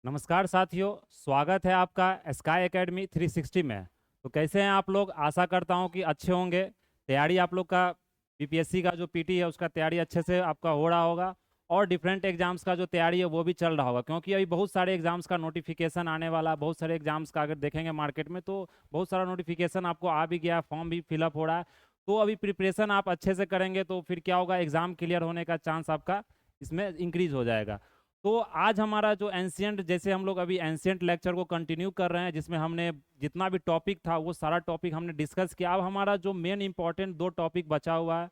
नमस्कार साथियों, स्वागत है आपका स्काई एकेडमी 360 में। तो कैसे हैं आप लोग? आशा करता हूं कि अच्छे होंगे। तैयारी आप लोग का बीपीएससी का जो पीटी है उसका तैयारी अच्छे से आपका हो रहा होगा, और डिफरेंट एग्जाम्स का जो तैयारी है वो भी चल रहा होगा, क्योंकि अभी बहुत सारे एग्जाम्स का नोटिफिकेशन आने वाला। बहुत सारे एग्जाम्स का अगर देखेंगे मार्केट में तो बहुत सारा नोटिफिकेशन आपको आ भी गया, फॉर्म भी फिलअप हो रहा है। तो अभी प्रिपरेशन आप अच्छे से करेंगे तो फिर क्या होगा, एग्जाम क्लियर होने का चांस आपका इसमें इंक्रीज हो जाएगा। तो आज हमारा जो एंशियंट, जैसे हम लोग अभी एंशियंट लेक्चर को कंटिन्यू कर रहे हैं, जिसमें हमने जितना भी टॉपिक था वो सारा टॉपिक हमने डिस्कस किया। अब हमारा जो मेन इंपॉर्टेंट दो टॉपिक बचा हुआ है,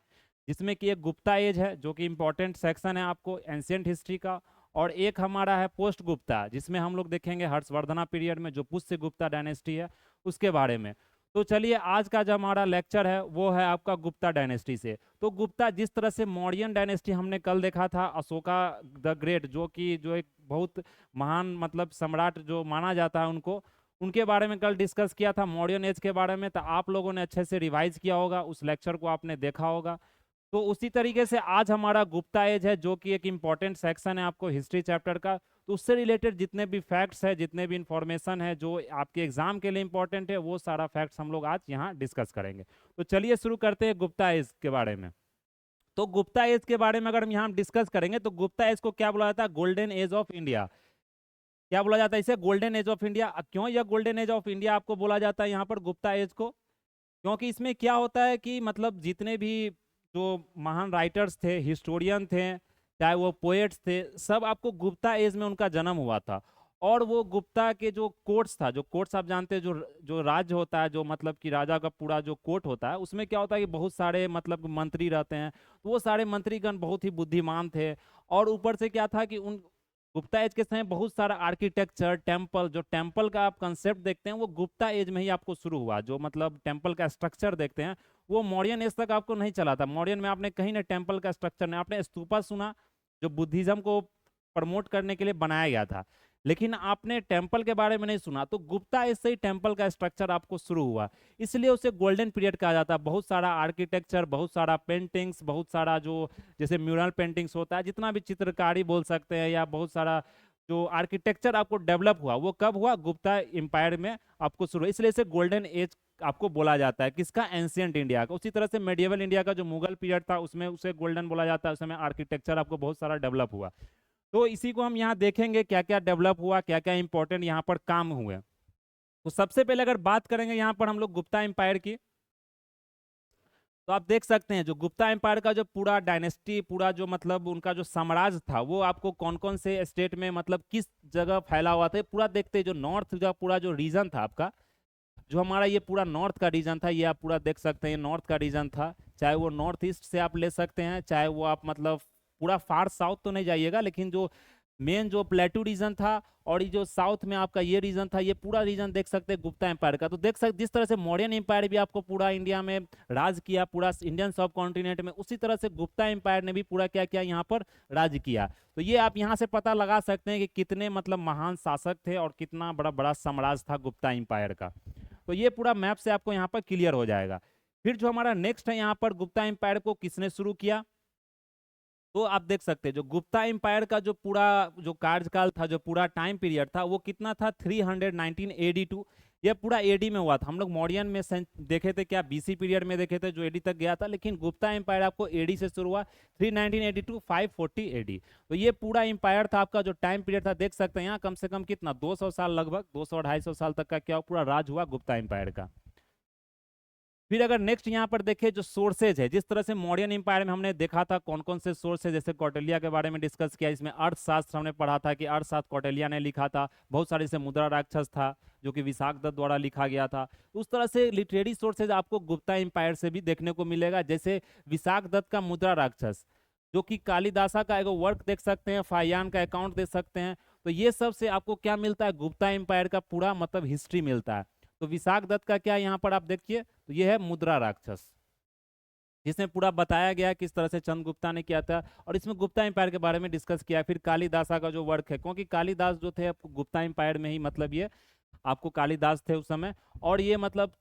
जिसमें कि एक गुप्ता एज है जो कि इंपॉर्टेंट सेक्शन है आपको एंशियंट हिस्ट्री का, और एक हमारा है पोस्ट गुप्ता, जिसमें हम लोग देखेंगे हर्षवर्धना पीरियड में जो पुष्य गुप्ता डायनेस्टी है उसके बारे में। तो चलिए, आज का जो हमारा लेक्चर है वो है आपका गुप्ता डायनेस्टी से। तो गुप्ता, जिस तरह से मौर्यन डायनेस्टी हमने कल देखा था, अशोका द ग्रेट, जो एक बहुत महान मतलब सम्राट जो माना जाता है उनको, उनके बारे में कल डिस्कस किया था, मौर्यन एज के बारे में। तो आप लोगों ने अच्छे से रिवाइज किया होगा, उस लेक्चर को आपने देखा होगा। तो उसी तरीके से आज हमारा गुप्ता एज है, जो कि एक इम्पॉर्टेंट सेक्शन है आपको हिस्ट्री चैप्टर का। तो उससे रिलेटेड जितने भी फैक्ट्स है, जितने भी इंफॉर्मेशन है जो आपके एग्जाम के लिए इंपॉर्टेंट है, वो सारा फैक्ट्स हम लोग आज यहाँ डिस्कस करेंगे। तो चलिए शुरू करते हैं गुप्ता एज के बारे में। तो गुप्ता एज के बारे में अगर हम यहाँ डिस्कस करेंगे तो गुप्ता एज को क्या बोला जाता है? Golden age of India. क्या बोला जाता है इसे? Golden age of India. क्यों यह गोल्डन एज ऑफ इंडिया आपको बोला जाता है यहाँ पर गुप्ता एज को? क्योंकि इसमें क्या होता है कि मतलब जितने भी जो महान राइटर्स थे, हिस्टोरियन थे, चाहे वो पोएट्स थे, सब आपको गुप्ता एज में उनका जन्म हुआ था। और वो गुप्ता के जो कोर्ट्स था, जो कोर्ट्स आप जानते हैं, जो जो राज्य होता है, जो मतलब कि राजा का पूरा जो कोर्ट होता है, उसमें क्या होता है कि बहुत सारे मतलब मंत्री रहते हैं। तो वो सारे मंत्रीगण बहुत ही बुद्धिमान थे। और ऊपर से क्या था कि उन गुप्ता एज के समय बहुत सारा आर्किटेक्चर, टेम्पल, जो टेम्पल का आप कंसेप्ट देखते हैं वो गुप्ता एज में ही आपको शुरू हुआ। जो मतलब टेम्पल का स्ट्रक्चर देखते हैं वो मौर्यन एज तक आपको नहीं चला था। मौर्यन में आपने कहीं ना टेम्पल का स्ट्रक्चर नहीं, आपने स्तूपा सुना जो बुद्धिज्म को प्रमोट करने के लिए बनाया गया था, लेकिन आपने टेम्पल के बारे में नहीं सुना। तो गुप्ता एज से ही टेम्पल का स्ट्रक्चर आपको शुरू हुआ, इसलिए उसे गोल्डन पीरियड कहा जाता है। बहुत सारा आर्किटेक्चर, बहुत सारा पेंटिंग्स, बहुत सारा जो जैसे म्यूरल पेंटिंग्स होता है, जितना भी चित्रकारी बोल सकते हैं, या बहुत सारा जो आर्किटेक्चर आपको डेवलप हुआ, वो कब हुआ? गुप्ता एम्पायर में आपको शुरू, इसलिए इसे गोल्डन एज आपको बोला जाता है। किसका? एंशियंट इंडिया का। उसी तरह से मेडिएवल इंडिया का जो मुगल पीरियड था उसमें उसे गोल्डन बोला जाता है, उसमें आर्किटेक्चर आपको बहुत सारा डेवलप हुआ। तो इसी को हम यहाँ देखेंगे क्या क्या डेवलप हुआ, क्या क्या इंपॉर्टेंट यहाँ पर काम हुए। तो सबसे पहले अगर बात करेंगे यहाँ पर हम लोग गुप्ता एम्पायर की, तो आप देख सकते हैं जो गुप्ता एम्पायर का जो पूरा डायनेस्टी, पूरा जो मतलब उनका जो साम्राज्य था, वो आपको कौन कौन से स्टेट में मतलब किस जगह फैला हुआ था पूरा देखते हैं। जो नॉर्थ का पूरा जो रीजन था आपका, जो हमारा ये पूरा नॉर्थ का रीजन था, ये आप पूरा देख सकते हैं, नॉर्थ का रीजन था। चाहे वो नॉर्थ ईस्ट से आप ले सकते हैं, चाहे वो आप मतलब पूरा फार साउथ तो नहीं जाइएगा, लेकिन जो मेन जो प्लेटू रीजन था और ये जो साउथ में आपका ये रीजन था, ये पूरा रीजन देख सकते हैं गुप्ता एम्पायर का। तो देख सकते जिस तरह से मौर्यन एम्पायर भी आपको पूरा इंडिया में राज किया, पूरा इंडियन सब कॉन्टिनेंट में, उसी तरह से गुप्ता एम्पायर ने भी पूरा क्या किया यहाँ पर राज किया। तो ये आप यहाँ से पता लगा सकते हैं कि कितने मतलब महान शासक थे और कितना बड़ा बड़ा साम्राज्य था गुप्ता एम्पायर का। तो ये पूरा मैप से आपको यहाँ पर क्लियर हो जाएगा। फिर जो हमारा नेक्स्ट है यहाँ पर, गुप्ता एम्पायर को किसने शुरू किया? तो आप देख सकते हैं जो गुप्ता एम्पायर का जो पूरा जो कार्यकाल था, जो पूरा टाइम पीरियड था, वो कितना था? 319 एडी टू। ये पूरा एडी में हुआ था। हम लोग मौर्यन में देखे थे, क्या बीसी पीरियड में देखे थे जो एडी तक गया था, लेकिन गुप्ता एम्पायर आपको एडी से शुरू हुआ, 319 एडी टू 540 एडी। तो ये पूरा एम्पायर था आपका, जो टाइम पीरियड था। देख सकते हैं यहाँ कम से कम कितना 200 साल, लगभग 200-250 साल तक का क्या पूरा राज हुआ गुप्ता एम्पायर का। फिर अगर नेक्स्ट यहाँ पर देखें जो सोर्सेज है, जिस तरह से मौर्यन एम्पायर में हमने देखा था कौन कौन से सोर्स है, जैसे कौटिल्य के बारे में डिस्कस किया, इसमें अर्थशास्त्र हमने पढ़ा था कि अर्थशास्त्र कौटिल्य ने लिखा था। बहुत सारे जैसे मुद्रा राक्षस था जो कि विशाख दत्त द्वारा लिखा गया था। उस तरह से लिटरेरी सोर्सेज आपको गुप्ता एम्पायर से भी देखने को मिलेगा, जैसे विशाख दत्त का मुद्रा राक्षस, जो कि कालिदासा का एक वर्क देख सकते हैं, फायान का अकाउंट देख सकते हैं। तो ये सब से आपको क्या मिलता है? गुप्ता एम्पायर का पूरा मतलब हिस्ट्री मिलता है। तो विशाख दत्त का क्या यहाँ पर आप देखिए, तो ये है मुद्रा राक्षस, जिसमें पूरा बताया गया किस तरह से चंद्रगुप्ता ने किया था, और इसमें गुप्ता एम्पायर के बारे में डिस्कस किया। फिर कालिदासा का जो वर्क है, क्योंकि कालिदास जो थे आपको गुप्ता एम्पायर में ही मतलब ये आपको कालिदास थे उस समय, और ये मतलब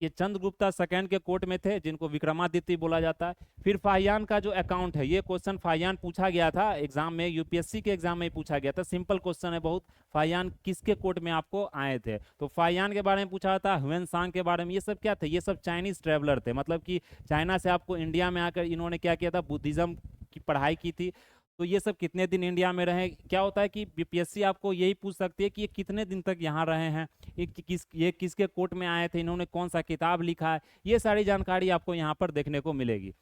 ये चंद्रगुप्ता सेकंड के कोर्ट में थे, जिनको विक्रमादित्य बोला जाता है। फिर फाहियान का जो अकाउंट है, ये क्वेश्चन फाहियान पूछा गया था एग्जाम में, यूपीएससी के एग्जाम में पूछा गया था, सिंपल क्वेश्चन है बहुत। फाहियान किसके कोर्ट में आपको आए थे? तो फाहियान के बारे में पूछा था, ह्वेन सांग के बारे में। ये सब क्या थे? ये सब चाइनीज ट्रेवलर थे, मतलब कि चाइना से आपको इंडिया में आकर इन्होंने क्या किया था, बुद्धिज्म की पढ़ाई की थी। तो ये सब कितने दिन इंडिया में रहे? क्या होता है कि बीपीएससी आपको यही पूछ सकती है कि ये कितने दिन तक यहाँ रहे हैं, ये किसके कोर्ट में आए थे, इन्होंने कौन सा किताब लिखा है, ये सारी जानकारी आपको यहाँ पर देखने को मिलेगी।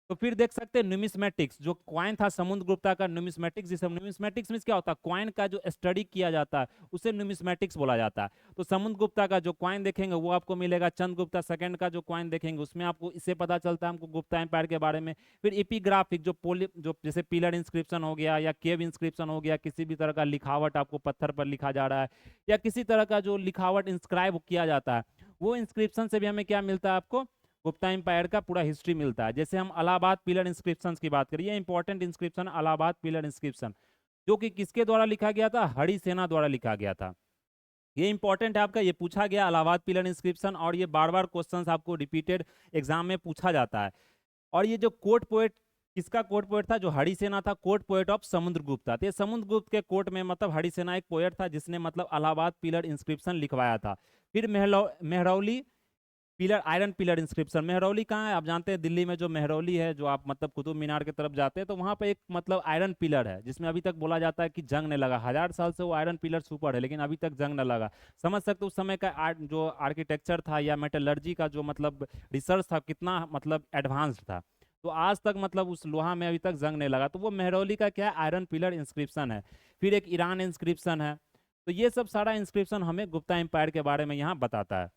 तो फिर देख सकते हैं न्यूमिस्मेटिक्स, जो क्वाइन था समुद्रगुप्ता का, न्यूमिस्मेटिक्स, जिसे न्यूमिस्मेटिक्स मींस क्या होता है, क्वाइन का जो स्टडी किया जाता है उसे न्यूमिस्मेटिक्स बोला जाता है। तो समुद्रगुप्ता का जो क्वाइन देखेंगे वो आपको मिलेगा, चंद्रगुप्ता सेकंड का जो क्वाइन देखेंगे उसमें आपको इससे पता चलता है हमको गुप्ता एम्पायर के बारे में। फिर एपिग्राफिक, जो जैसे पिलर इंस्क्रिप्शन हो गया या केव इंस्क्रिप्शन हो गया, किसी भी तरह का लिखावट आपको पत्थर पर लिखा जा रहा है या किसी तरह का जो लिखावट इंस्क्राइब किया जाता है, वो इंस्क्रिप्शन से भी हमें क्या मिलता है, आपको गुप्ता एम्पायर का पूरा हिस्ट्री मिलता है। जैसे हम इलाहाबाद पिलर इंस्क्रिप्शन की बात करिए, important inscription Allahabad pillar inscription, जो कि किसके द्वारा लिखा गया था, हरि सेना द्वारा लिखा गया था। ये इंपॉर्टेंट है आपका, ये पूछा गया इलाहाबाद पिलर इंस्क्रिप्शन, और ये बार बार क्वेश्चंस आपको रिपीटेड एग्जाम में पूछा जाता है। और ये जो कोर्ट पोएट, किसका कोर्ट पोएट था, जो हरिसेना था, कोर्ट पोएट ऑफ समुद्रगुप्त था। तो ये समुद्रगुप्त के कोर्ट में मतलब हरिसेना एक पोएट था जिसने मतलब इलाहाबाद पिलर इंस्क्रिप्शन लिखवाया था। फिर Mehrauli pillar, iron pillar inscription. Mehrauli कहाँ है? आप जानते हैं दिल्ली में जो मेहरौली है, जो आप मतलब कुतुब मीनार की तरफ जाते हैं तो वहाँ पे एक मतलब आयरन पिलर है जिसमें अभी तक बोला जाता है कि जंग नहीं लगा। 1000 साल से वो आयरन पिलर सुपर है लेकिन अभी तक जंग न लगा। समझ सकते उस समय का आर्ट, जो आर्किटेक्चर था या मेटलर्जी का जो मतलब रिसर्च था, कितना मतलब एडवांस्ड था। तो आज तक मतलब उस लोहा में अभी तक जंग नहीं लगा। तो वो मेहरौली का क्या है, आयरन पिलर इंस्क्रिप्शन है। फिर एक ईरान इंस्क्रिप्शन है। तो ये सब सारा इंस्क्रिप्शन हमें गुप्ता एम्पायर के बारे में यहाँ बताता है।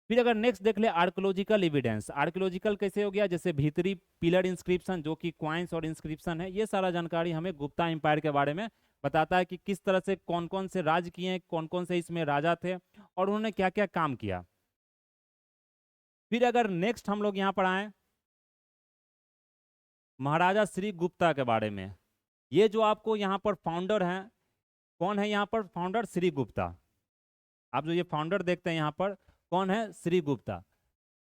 फिर अगर नेक्स्ट देख ले आर्कोलॉजिकल एविडेंस, आर्कोलॉजिकल कैसे हो गया, जैसे भीतरी पिलर इंस्क्रिप्शन जो कि क्वाइंस और इंस्क्रिप्शन है, ये सारा जानकारी हमें गुप्ता एम्पायर के बारे में बताता है कि किस तरह से कौन कौन से राज किए, कौन कौन से इसमें राजा थे और उन्होंने क्या क्या काम किया। फिर अगर नेक्स्ट हम लोग यहाँ पर आए महाराजा श्री गुप्ता के बारे में, ये जो आपको यहाँ पर फाउंडर हैं, कौन है यहाँ पर फाउंडर? श्री गुप्ता। आप जो ये फाउंडर देखते हैं यहाँ पर, कौन है? श्री गुप्ता।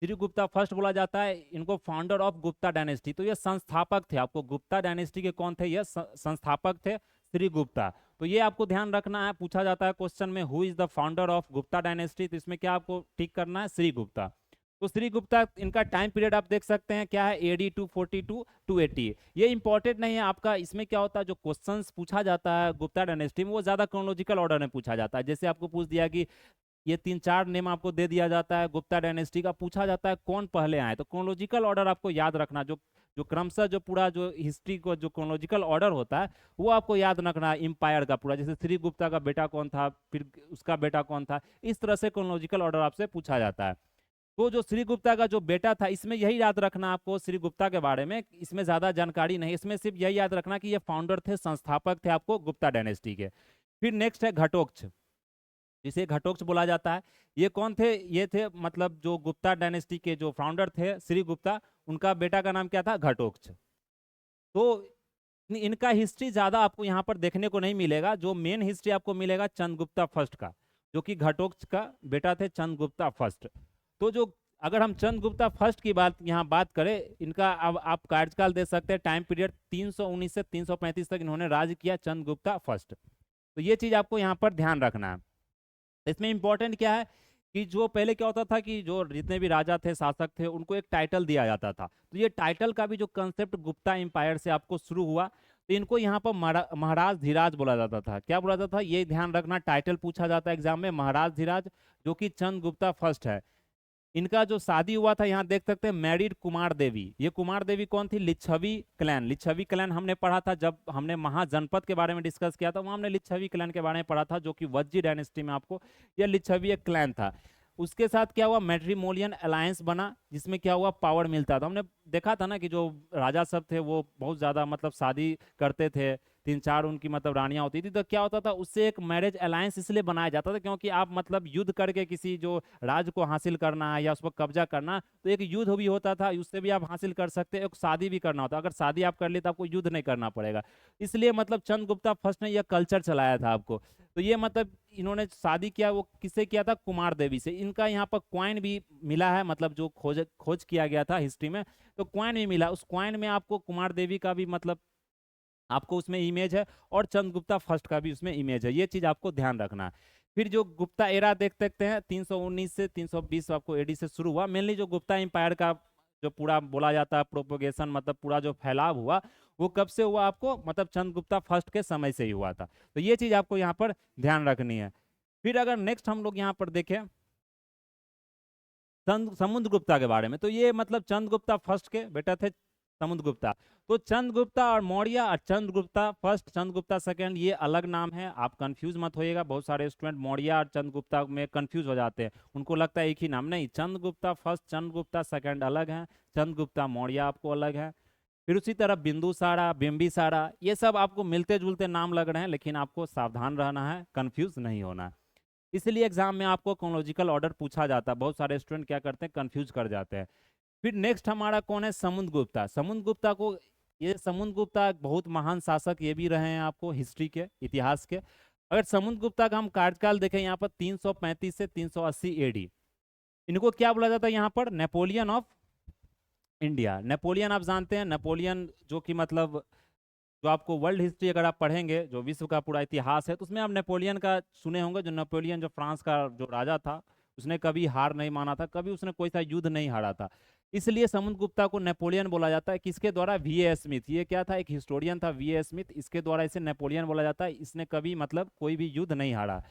श्री गुप्ता फर्स्ट बोला जाता है इनको फाउंडर ऑफ गुप्ता डायनेस्टी। तो ये संस्थापक थे, आपको गुप्ता डायनेस्टी के कौन थे? ये संस्थापक थे श्री गुप्ता। तो ये आपको ध्यान रखना है, पूछा जाता है क्वेश्चन में, who is the founder of Gupta dynasty. तो इसमें क्या आपको टिक करना है? श्री गुप्ता। तो श्री गुप्ता, इनका टाइम पीरियड आप देख सकते हैं क्या है, AD 242 280। ये इंपॉर्टेंट नहीं है आपका, इसमें क्या होता है जो क्वेश्चंस पूछा जाता है गुप्ता डायनेस्टी में वो ज्यादा क्रोनोलॉजिकल ऑर्डर में पूछा जाता है। जैसे आपको पूछ दिया कि ये 3-4 नेम आपको दे दिया जाता है गुप्ता डायनेस्टी का, पूछा जाता है कौन पहले आए। तो क्रोनोलॉजिकल ऑर्डर आपको याद रखना, जो जो क्रमशः जो पूरा जो हिस्ट्री को जो क्रोनोलॉजिकल ऑर्डर होता है वो आपको याद रखना है एम्पायर का पूरा। जैसे श्री गुप्ता का बेटा कौन था, फिर उसका बेटा कौन था, इस तरह से क्रोनोलॉजिकल ऑर्डर आपसे पूछा जाता है। तो जो श्री गुप्ता का जो बेटा था, इसमें यही याद रखना आपको श्री गुप्ता के बारे में, इसमें ज्यादा जानकारी नहीं, इसमें सिर्फ यही याद रखना कि ये फाउंडर थे, संस्थापक थे आपको गुप्ता डायनेस्टी के। फिर नेक्स्ट है घटोत्कच, जिसे घटोत्कच बोला जाता है। ये कौन थे? ये थे मतलब जो गुप्ता डायनेस्टी के जो फाउंडर थे श्री गुप्ता, उनका बेटा का नाम क्या था? घटोत्कच। तो इनका हिस्ट्री ज्यादा आपको यहाँ पर देखने को नहीं मिलेगा, जो मेन हिस्ट्री आपको मिलेगा चंद्रगुप्ता फर्स्ट का, जो कि घटोत्कच का बेटा थे चंद्रगुप्ता फर्स्ट। तो जो अगर हम चंद्रगुप्ता फर्स्ट की बात यहाँ बात करें, इनका अब आप कार्यकाल दे सकते हैं, टाइम पीरियड 319 से 335 तक इन्होंने राज किया, चंद्रगुप्ता फर्स्ट। तो ये चीज आपको यहाँ पर ध्यान रखना है। इसमें इंपॉर्टेंट क्या है कि जो पहले क्या होता था कि जो जितने भी राजा थे, शासक थे, उनको एक टाइटल दिया जाता था। तो ये टाइटल का भी जो कंसेप्ट गुप्ता एम्पायर से आपको शुरू हुआ, तो इनको यहाँ पर महाराज धीराज बोला जाता था। क्या बोला जाता था? ये ध्यान रखना, टाइटल पूछा जाता है एग्जाम में, महाराज धीराज, जो कि चंद्रगुप्ता फर्स्ट है। इनका जो शादी हुआ था यहाँ देख सकते हैं, मैरिड कुमार देवी। ये कुमार देवी कौन थी? लिच्छवी क्लैन। लिच्छवी क्लैन हमने पढ़ा था जब हमने महाजनपद के बारे में डिस्कस किया था, वहां हमने लिच्छवी क्लैन के बारे में पढ़ा था, जो कि वज्जी डायनेस्टी में आपको यह लिच्छवी एक क्लैन था। उसके साथ क्या हुआ? मैट्रिमोनियल अलायंस बना, जिसमें क्या हुआ? पावर मिलता था। हमने देखा था ना कि जो राजा सब थे वो बहुत ज्यादा मतलब शादी करते थे, 3-4 उनकी मतलब रानियां होती थी। तो क्या होता था, उससे एक मैरिज अलायंस इसलिए बनाया जाता था क्योंकि आप मतलब युद्ध करके किसी जो राज को हासिल करना है या उस पर कब्जा करना, तो एक युद्ध भी होता था, उससे भी आप हासिल कर सकते हैं। एक शादी भी करना होता, अगर शादी आप कर लिए तो आपको युद्ध नहीं करना पड़ेगा। इसलिए मतलब चंद्रगुप्ता फर्स्ट ने यह कल्चर चलाया था आपको। तो ये मतलब इन्होंने शादी किया वो किससे किया था, कुमार देवी से। इनका यहाँ पर क्वाइन भी मिला है, मतलब जो खोज खोज किया गया था हिस्ट्री में, तो क्वाइन भी मिला। उस क्वाइन में आपको कुमार देवी का भी मतलब आपको उसमें इमेज है, और चंद्रगुप्ता फर्स्ट का भी उसमें इमेज है। ये चीज आपको ध्यान रखना है। फिर जो गुप्ता एरा देख सकते हैं 319 से 320 आपको एडी से शुरू हुआ। मेनली जो गुप्ता एम्पायर का जो पूरा बोला जाता है प्रोपोगेशन, मतलब पूरा जो फैलाव हुआ, वो कब से हुआ आपको, मतलब चंद्रगुप्ता फर्स्ट के समय से ही हुआ था। तो ये चीज आपको यहाँ पर ध्यान रखनी है। फिर अगर नेक्स्ट हम लोग यहाँ पर देखें समुद्रगुप्ता के बारे में, तो ये मतलब चंद्रगुप्ता फर्स्ट के बेटा थे समुद्रगुप्ता। तो चंद्रगुप्ता और मौर्य और चंद्रगुप्ता फर्स्ट चंद्रगुप्ता सेकंड ये अलग नाम है, आप कंफ्यूज मत होइएगा। बहुत सारे स्टूडेंट मौर्य और चंद्रगुप्ता में कंफ्यूज हो जाते हैं, उनको लगता है एक ही नाम। नहीं, चंद्रगुप्ता फर्स्ट चंद्रगुप्ता सेकंड अलग है, चंद्रगुप्ता मौर्य आपको अलग है। फिर उसी तरह बिंदुसारा बिंबिसारा, ये सब आपको मिलते जुलते नाम लग रहे हैं, लेकिन आपको सावधान रहना है, कंफ्यूज नहीं होना है। इसलिए एग्जाम में आपको क्रोनोलॉजिकल ऑर्डर पूछा जाता है, बहुत सारे स्टूडेंट क्या करते हैं, कंफ्यूज कर जाते हैं। फिर नेक्स्ट हमारा कौन है, समुद्रगुप्ता। समुद्रगुप्ता को, ये समुद्रगुप्ता एक बहुत महान शासक ये भी रहे हैं आपको हिस्ट्री के, इतिहास के। अगर समुद्रगुप्ता का हम कार्यकाल देखें यहाँ पर 335 से 380 एडी, इनको क्या बोला जाता है यहाँ पर, नेपोलियन ऑफ इंडिया। नेपोलियन आप जानते हैं, नेपोलियन जो कि मतलब जो आपको वर्ल्ड हिस्ट्री अगर आप पढ़ेंगे, जो विश्व का पूरा इतिहास है, तो उसमें आप नेपोलियन का सुने होंगे। जो नेपोलियन जो फ्रांस का जो राजा था, उसने कभी हार नहीं माना था, कभी उसने कोई सा युद्ध नहीं हारा था। इसलिए समुद्रगुप्ता को नेपोलियन बोला जाता है। किसके द्वारा, वी ए स्मिथ, ये क्या था, एक हिस्टोरियन था वी ए स्मिथ, इसके द्वारा इसे नेपोलियन बोला जाता है। इसने कभी मतलब कोई भी युद्ध नहीं हारा।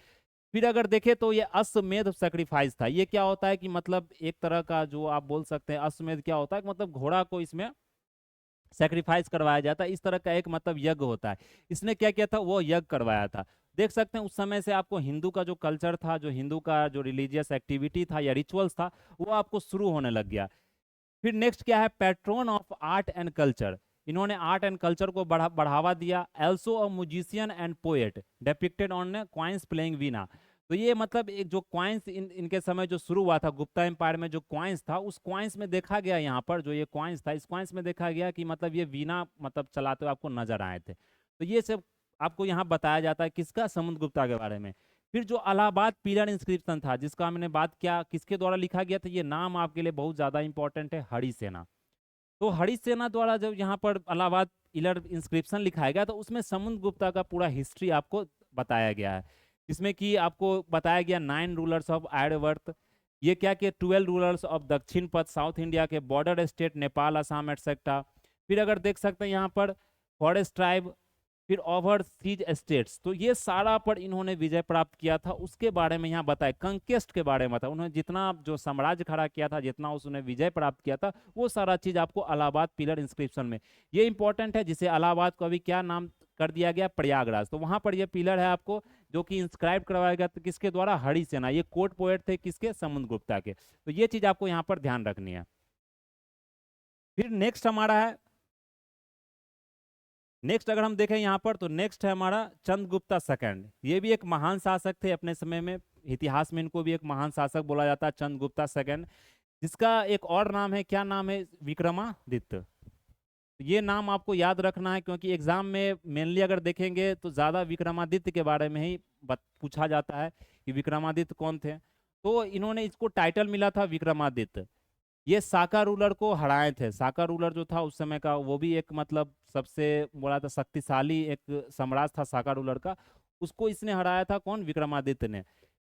फिर अगर देखें तो ये अश्वमेध सेक्रीफाइस था। ये क्या होता है कि मतलब एक तरह का जो आप बोल सकते हैं, अश्वमेध क्या होता है कि मतलब घोड़ा को इसमें सेक्रीफाइस करवाया जाता है, इस तरह का एक मतलब यज्ञ होता है। इसने क्या किया था, वो यज्ञ करवाया था। देख सकते हैं उस समय से आपको हिंदू का जो कल्चर था, जो हिंदू का जो रिलीजियस एक्टिविटी था या रिचुअल्स था, वो आपको शुरू होने लग गया। फिर नेक्स्ट क्या है, patron of art and culture. इन्होंने आर्ट एंड कल्चर को बढ़ावा दिया। Also a musician and poet depicted on coins playing veena. तो ये मतलब एक जो क्वाइंस इनके समय जो शुरू हुआ था गुप्ता एम्पायर में, जो क्वाइंस था, उस क्वाइंस में देखा गया यहाँ पर जो ये क्वाइंस था, इस क्वाइंस में देखा गया कि मतलब ये वीणा मतलब चलाते हुए आपको नजर आए थे। तो ये सब आपको यहाँ बताया जाता है किसका, समुद्रगुप्ता के बारे में। फिर जो इलाहाबाद पिलर इंस्क्रिप्शन था जिसका हमने बात किया, किसके द्वारा लिखा गया था, ये नाम आपके लिए बहुत ज्यादा इंपॉर्टेंट है, हरिसेना। तो हरिसेना द्वारा जब यहाँ पर इलाहाबाद पिलर इंस्क्रिप्शन लिखाया गया, तो उसमें समुद्रगुप्ता का पूरा हिस्ट्री आपको बताया गया है। जिसमें कि आपको बताया गया 9 रूलर्स ऑफ आर्यवर्त, ये क्या कि 12 रूलर्स ऑफ दक्षिण पथ साउथ इंडिया के border state Nepal Assam etcetera. फिर अगर देख सकते हैं यहाँ पर फॉरेस्ट ट्राइब, फिर ओवर सीज स्टेट्स, तो ये सारा पर इन्होंने विजय प्राप्त किया था, उसके बारे में यहाँ बताया। कंकेस्ट के बारे में था, उन्होंने जितना जो साम्राज्य खड़ा किया था, जितना उसने विजय प्राप्त किया था, वो सारा चीज आपको इलाहाबाद पिलर इंस्क्रिप्शन में। ये इंपॉर्टेंट है, जिसे इलाहाबाद को अभी क्या नाम कर दिया गया, प्रयागराज। तो वहां पर ये पिलर है आपको जो कि इंस्क्राइब करवाया गया, तो किसके द्वारा, हरिसेना। ये कोर्ट पोएट थे किसके, समुद्रगुप्ता के। तो ये चीज आपको यहाँ पर ध्यान रखनी है। फिर नेक्स्ट हमारा है, नेक्स्ट अगर हम देखें यहाँ पर, तो नेक्स्ट है हमारा चंद्रगुप्ता सेकंड। ये भी एक महान शासक थे अपने समय में, इतिहास में इनको भी एक महान शासक बोला जाता है, चंद्रगुप्ता सेकंड। जिसका एक और नाम है, क्या नाम है, विक्रमादित्य। ये नाम आपको याद रखना है, क्योंकि एग्जाम में मेनली अगर देखेंगे तो ज्यादा विक्रमादित्य के बारे में ही पूछा जाता है कि विक्रमादित्य कौन थे। तो इन्होंने, इसको टाइटल मिला था विक्रमादित्य। ये साका रूलर को हराए थे। साका रूलर जो था उस समय का, वो भी एक मतलब सबसे बोला था शक्तिशाली एक साम्राज्य था साका रूलर का, उसको इसने हराया था, कौन, विक्रमादित्य ने।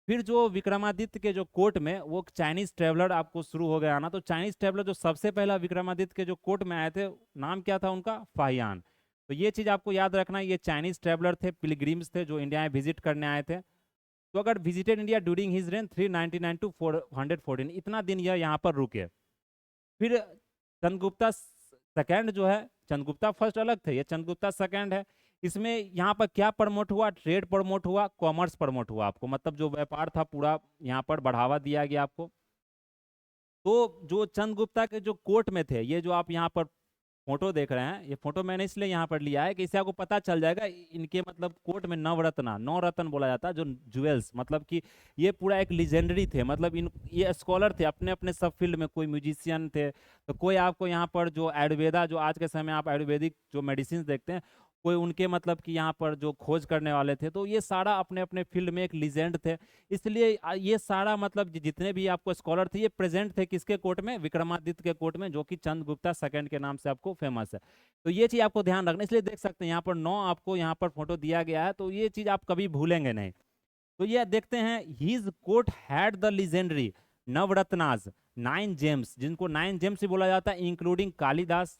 फिर जो विक्रमादित्य के जो कोर्ट में वो चाइनीज ट्रेवलर आपको शुरू हो गया ना, तो चाइनीज ट्रेवलर जो सबसे पहला विक्रमादित्य के जो कोर्ट में आए थे, नाम क्या था उनका, फाहियान। तो ये चीज आपको याद रखना है, ये चाइनीज ट्रेवलर थे, पिलग्रिम्स थे, जो इंडिया में विजिट करने आए थे। तो अगर visited India during his reign 399 to 414, इतना दिन यह यहाँ पर रुके। फिर चंद्रगुप्ता सेकंड जो है, चंद्रगुप्ता फर्स्ट अलग थे, ये चंद्रगुप्ता सेकंड है। इसमें यहाँ पर क्या प्रमोट हुआ, ट्रेड प्रमोट हुआ, कॉमर्स प्रमोट हुआ आपको, मतलब जो व्यापार था पूरा यहाँ पर बढ़ावा दिया गया आपको। तो जो चंद्रगुप्ता के जो कोर्ट में थे, ये जो आप यहाँ पर फोटो देख रहे हैं, ये फोटो मैंने इसलिए यहाँ पर लिया है कि इससे आपको पता चल जाएगा इनके मतलब कोर्ट में नवरत्ना, 9 रत्न बोला जाता है, जो ज्वेल्स, मतलब कि ये पूरा एक लिजेंडरी थे, मतलब इन ये स्कॉलर थे अपने अपने सब फील्ड में। कोई म्यूजिशियन थे, तो कोई आपको यहाँ पर जो आयुर्वेदा, जो आज के समय आप आयुर्वेदिक जो मेडिसिन देखते हैं, कोई उनके मतलब कि यहाँ पर जो खोज करने वाले थे, तो ये सारा अपने अपने फील्ड में एक लीजेंड थे। इसलिए ये सारा मतलब जितने भी आपको स्कॉलर थे ये प्रेजेंट थे किसके कोर्ट में, विक्रमादित्य के कोर्ट में, जो कि चंद्रगुप्ता सेकंड के नाम से आपको फेमस है। तो ये चीज आपको ध्यान रखना, इसलिए देख सकते हैं यहाँ पर 9 आपको यहाँ पर फोटो दिया गया है, तो ये चीज आप कभी भूलेंगे नहीं। तो ये देखते हैं, his court had the legendary Navaratnas 9 gems, जिनको 9 जेम्स भी बोला जाता है, इंक्लूडिंग कालिदास,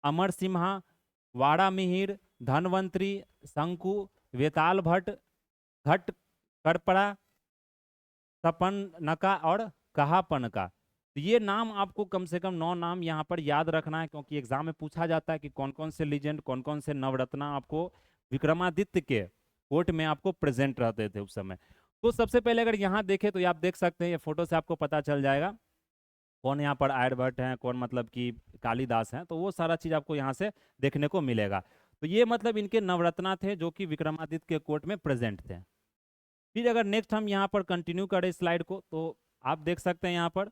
अमर सिम्हा, वाड़ा मिहिर, धनवंतरी, शंकु, वेताल भट्ट, घट करपड़ा, सपनका और कहापनका। तो ये नाम आपको कम से कम 9 नाम यहाँ पर याद रखना है, क्योंकि एग्जाम में पूछा जाता है कि कौन कौन से लीजेंड, कौन कौन से नवरत्ना आपको विक्रमादित्य के कोर्ट में आपको प्रेजेंट रहते थे उस समय। तो सबसे पहले अगर यहाँ देखें तो ये आप देख सकते हैं, ये फोटो से आपको पता चल जाएगा कौन यहाँ पर आर्यभट्ट हैं, कौन मतलब कि कालिदास हैं, तो वो सारा चीज आपको यहाँ से देखने को मिलेगा। तो ये मतलब इनके नवरत्ना थे जो कि विक्रमादित्य के कोर्ट में प्रेजेंट थे। फिर अगर नेक्स्ट हम यहाँ पर कंटिन्यू करें स्लाइड को, तो आप देख सकते हैं यहाँ पर